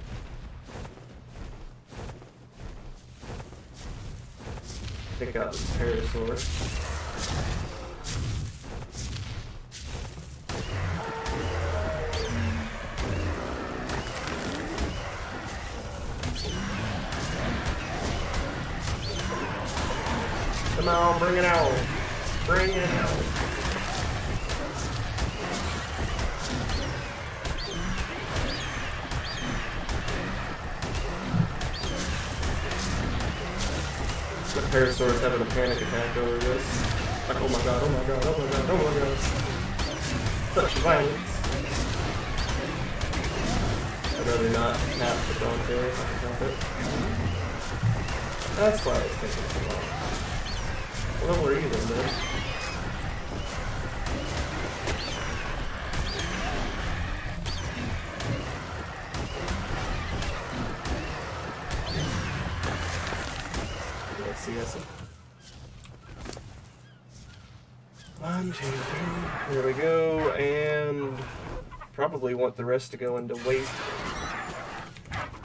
Pick out the parasaur. Come on, bring it out. Bring it out. The parasaur's having a panic attack over this. Like, oh my god, oh my god, oh my god, oh my god. Such violence. I'd rather not have the bronze if I can help it. That's why it's taking so long. What level are you then, dude? Let's see, that's it. 1, 2, 3. There we go, and probably want the rest to go into weight.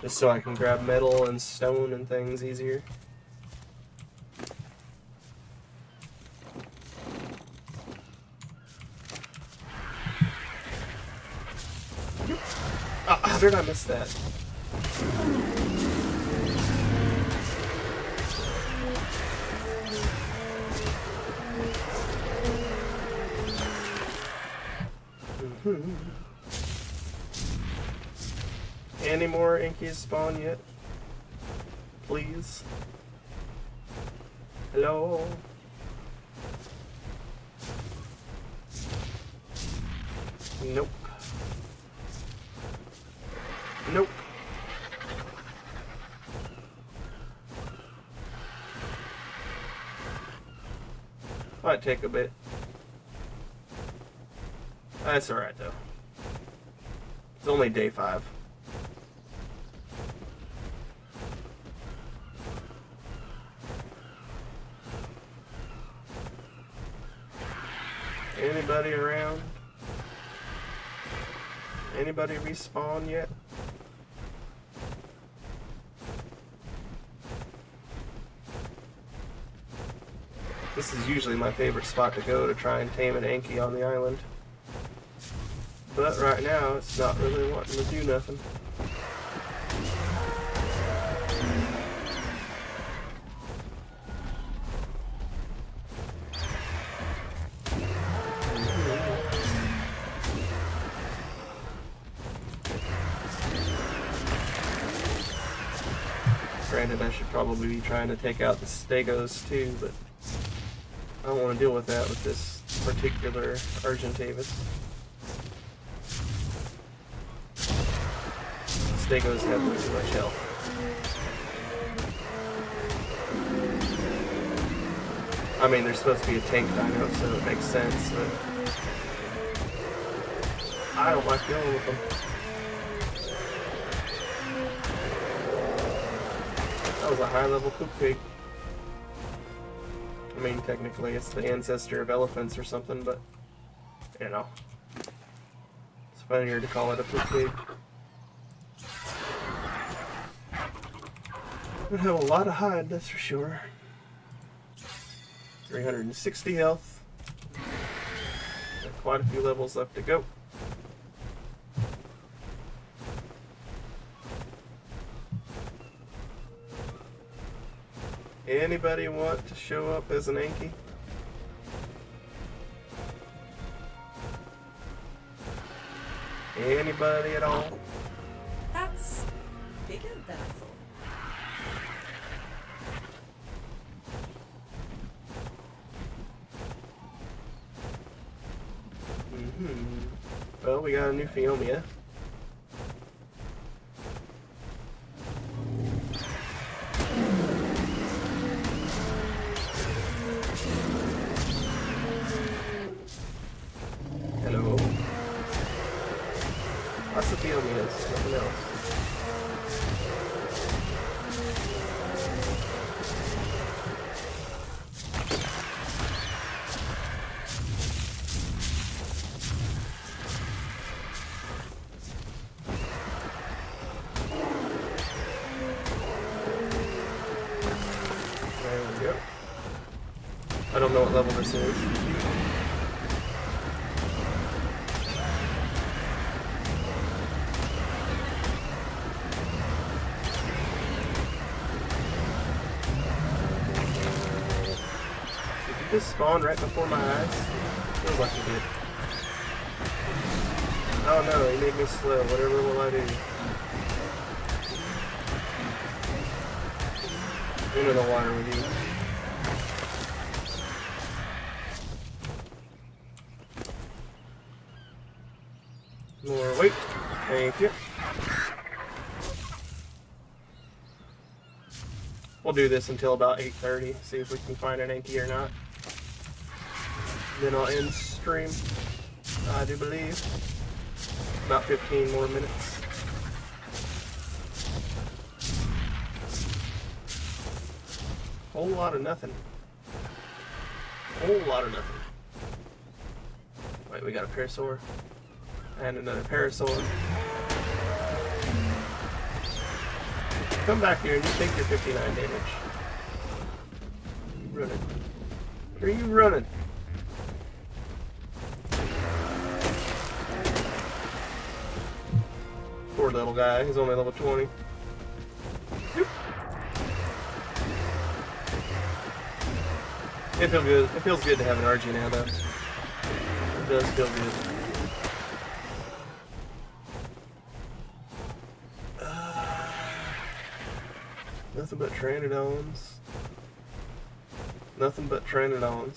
Just so I can grab metal and stone and things easier. How did I miss that? Any more Inkies spawn yet? Please? Hello? Nope. Nope. Might take a bit. That's alright though. It's only day 5. Anybody around? Anybody respawn yet? This is usually my favorite spot to go to try and tame an Anki on the island. But right now, it's not really wanting to do nothing. Granted, I should probably be trying to take out the stegos too, but I don't want to deal with that with this particular Argentavis. Stegos have way too much health. I mean, they're supposed to be a tank dino, so it makes sense, but I don't like dealing with them. That was a high-level poop pig. I mean, technically it's the ancestor of elephants or something, but, you know. It's funnier to call it a poop pig. Would have a lot of hide, that's for sure. 360 health. Got quite a few levels left to go. Anybody want to show up as an Anki? Anybody at all? That's bigger than I thought. Well, we got a new Phiomia. Hello. Lots of Phiomias, nothing else. don't know what level this is. Did you just spawn right before my eyes? Feels like you did. Oh no, he made me slow. Whatever will I do? Into the water with you. More weight. Thank you. We'll do this until about 8:30. See if we can find an Anki or not. Then I'll end stream. I do believe. About 15 more minutes. Whole lot of nothing. Whole lot of nothing. Wait, we got a parasaur. And another parasaur. Come back here and you take your 59 damage. You running. Where are you running? Poor little guy, he's only level 20. It feels good. It feels good to have an RG now, though. It does feel good. Nothing but Pteranodons. Nothing but Pteranodons.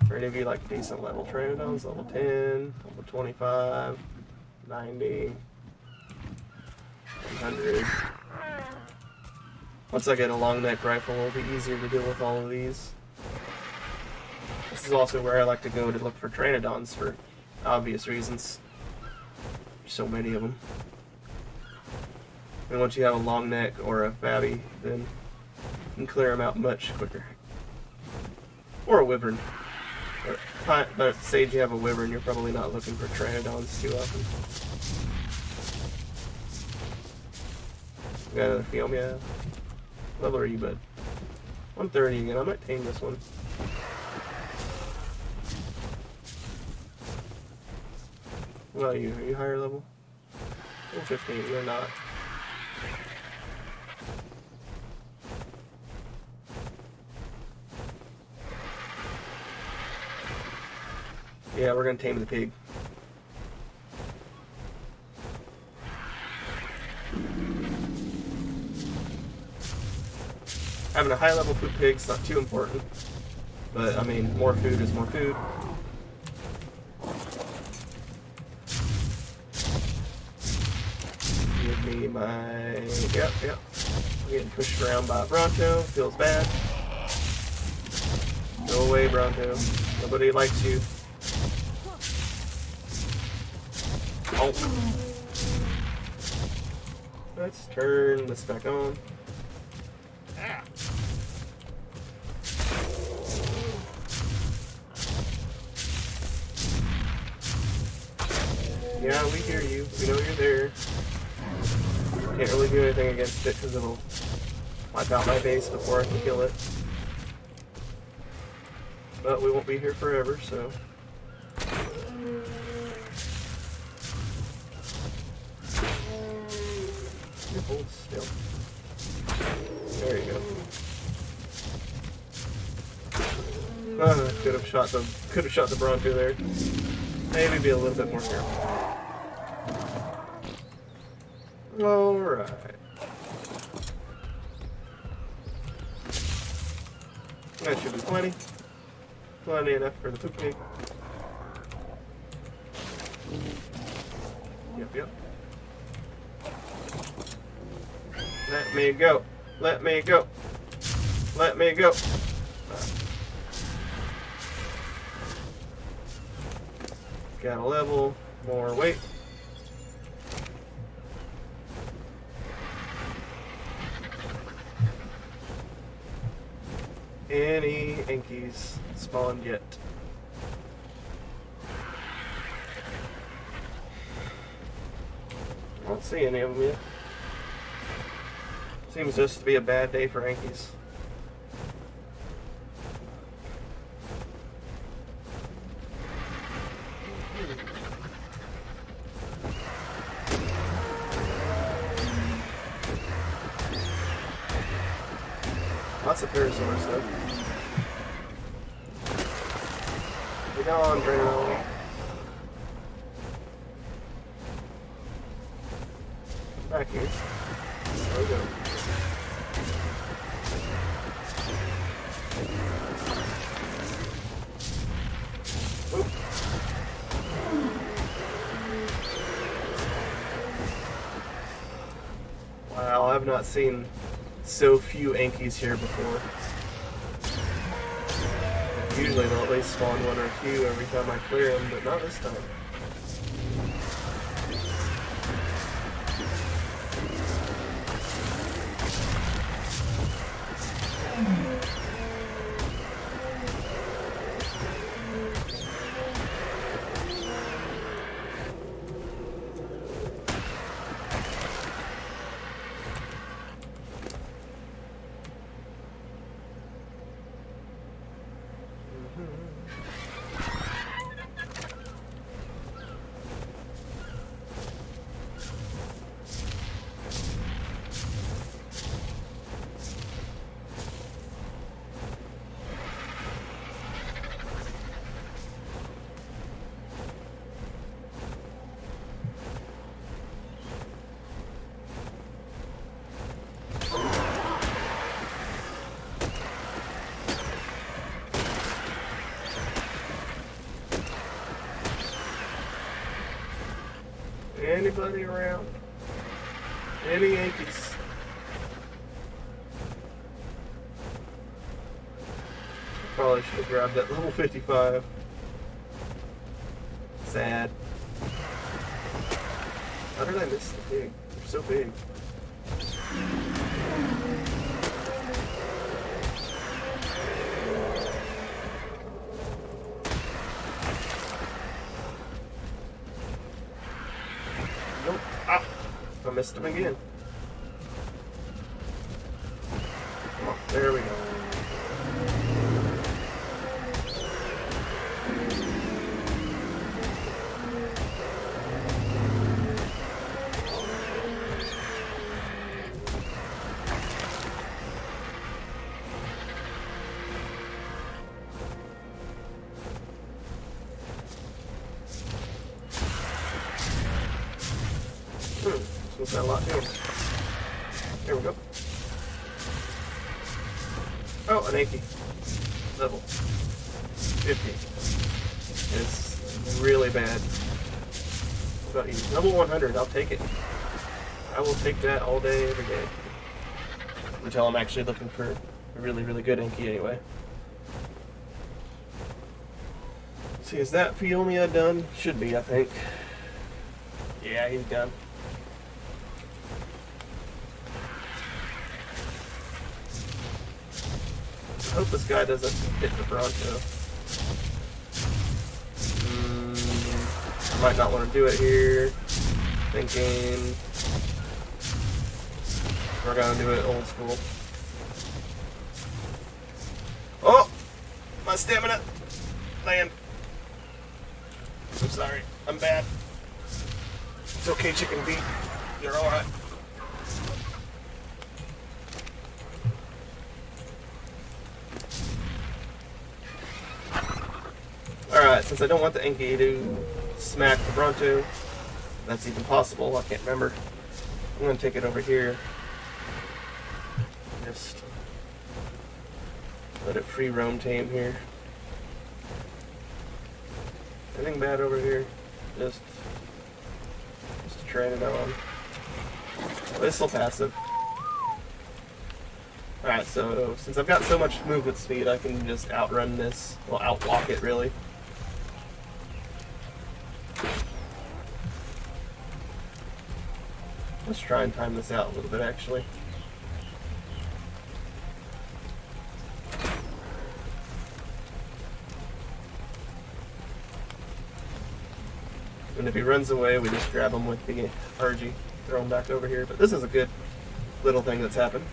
For any of you like decent level Pteranodons, level 10, level 25, 90, 100. Once I get a long neck rifle, it'll be easier to deal with all of these. This is also where I like to go to look for Pteranodons for obvious reasons. There's so many of them. And once you have a long neck or a fatty, then you can clear them out much quicker. Or a wyvern. But at the stage you have a wyvern, you're probably not looking for Pteranodons too often. We got another film, yeah. What level are you, bud? 130 again. I might tame this one. What about you? Are you higher level? 15. You're not. Yeah, we're gonna tame the pig. Having a high level food pig's not too important, but I mean, more food is more food. Give me my, yep. I'm getting pushed around by Bronto, feels bad. Go away, Bronto. Nobody likes you. Oh. Let's turn this back on. Ah. Yeah, we hear you. We know you're there. Can't really do anything against it because it'll wipe out my base before I can kill it. But we won't be here forever, so. Hold still. There you go. Could have shot the Bronco there. Maybe be a little bit more careful. Alright. That should be plenty. Plenty enough for the poop pig. Yep. Let me go. Let me go. Let me go. Got a level, more weight. Any Ankies spawned yet? I don't see any of them yet. Seems just to be a bad day for Ankies. lots of parasaurs though. Get on, Drano. Back here. There we go. Oop. Wow, I've not seen so few Ankies here before. Usually they'll at least spawn one or two every time I clear them, but not this time. Anybody around? Any Yankees? Probably should have grabbed that level 55. Sad. How did I miss the pig? They're so big. Nope. Ah! I missed him again. Come on, there we go. What's that lot doing? There we go. Oh, an Anki. Level 50. It's really bad. What about you? Level 100, I'll take it. I will take that all day, every day. Until I'm actually looking for a really, really good Anki anyway. See, is that Fiomia done? Should be, I think. Yeah, he's done. I hope this guy doesn't hit the Bronto. I might not want to do it here. Thinking we're gonna do it old school. Oh! My stamina! Land. I'm sorry. I'm bad. It's okay, Chicken Feet. You're alright. Alright, since I don't want the Enki to smack the Bronto, that's even possible, I can't remember. I'm going to take it over here. Just let it free roam tame here. Anything bad over here? Just train it on. Oh, it's still passive. Alright, so since I've got so much movement speed, I can just outrun this. Well, outwalk it, really. Let's try and time this out a little bit, actually. And if he runs away, we just grab him with the RG, throw him back over here. But this is a good little thing that's happened.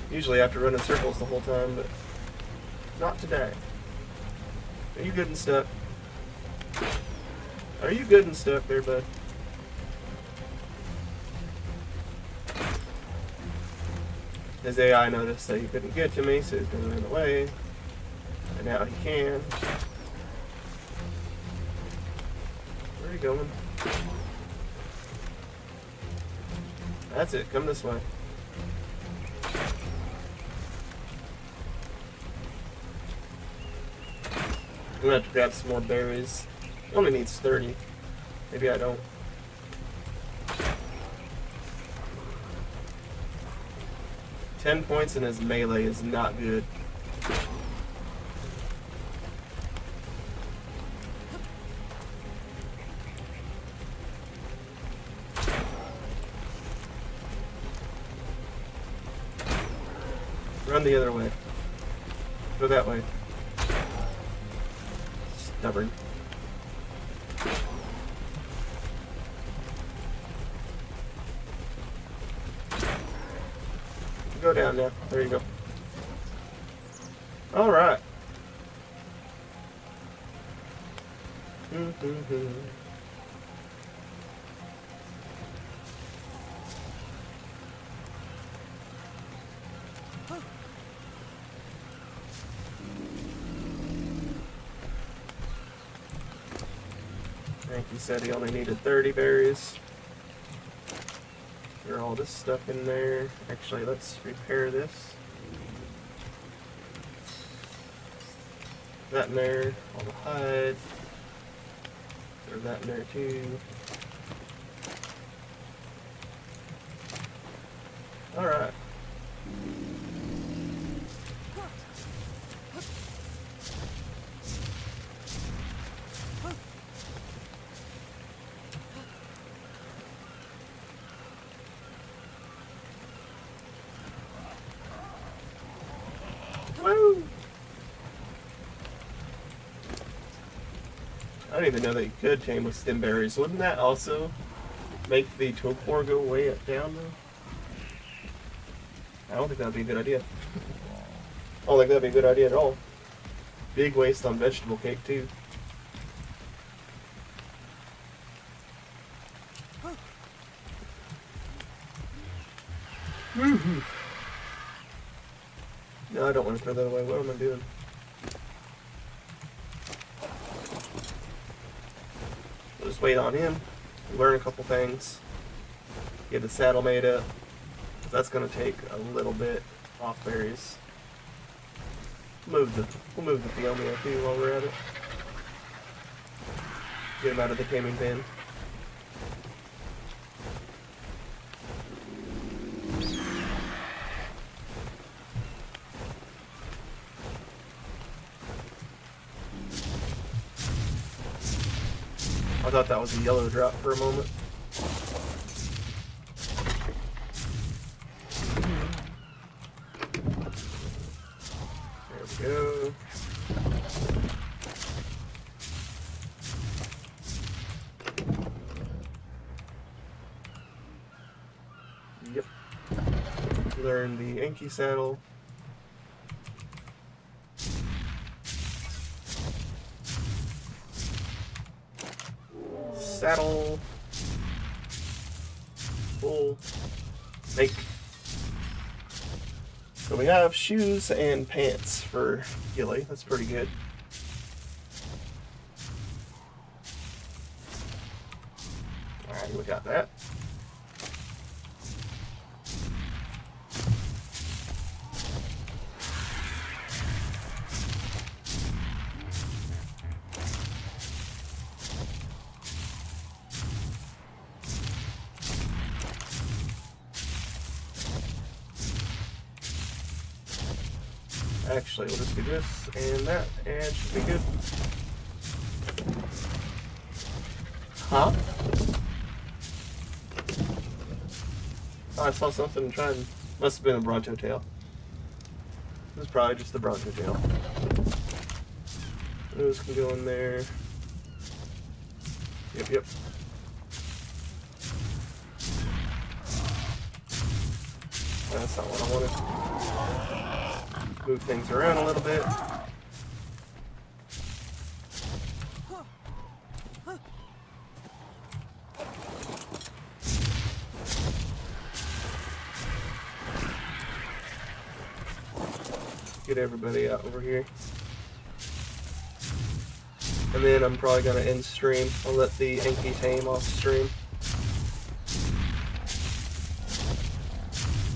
Usually I have to run in circles the whole time, but not today. Are you good and stuck? Are you good and stuck there, bud? His AI noticed that he couldn't get to me, so he's gonna run away. And now he can. Where are you going? That's it, come this way. I'm gonna have to grab some more berries. He only needs 30. Maybe I don't. "10 points in his melee is not good. Run the other way. Go that way. Stubborn. Go down now. There you go. All right. I think he said he only needed 30 berries. Throw all this stuff in there. Actually, let's repair this. That in there. All the hide. Throw that in there too. Alright. Woo! I don't even know that you could tame with stem berries. Wouldn't that also make the torpor go way up down though? I don't think that'd be a good idea. I don't think that'd be a good idea at all. Big waste on vegetable cake too. No, I don't want to throw that away. What am I doing? We'll just wait on him, learn a couple things, get the saddle made up. That's going to take a little bit off berries. We'll move the Theomia too while we're at it. Get him out of the taming pen. I thought that was a yellow drop for a moment. There we go. Yep. Learn the Enki saddle. Saddle. Full. Make. So we have shoes and pants for Gilly. That's pretty good. Alright, we got that. Actually, we'll just do this and that, and it should be good. Huh? Oh, I saw something trying. Must have been a Bronto tail. This is probably just the Bronto tail. Those can go in there. Yep. That's not what I wanted. Move things around a little bit. get everybody out over here. And then I'm probably going to end stream. I'll let the Inky tame off stream.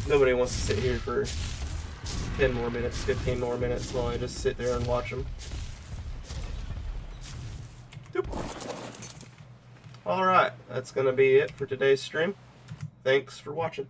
Nobody wants to sit here for 10 more minutes, 15 more minutes while I just sit there and watch them. Alright, that's going to be it for today's stream. Thanks for watching.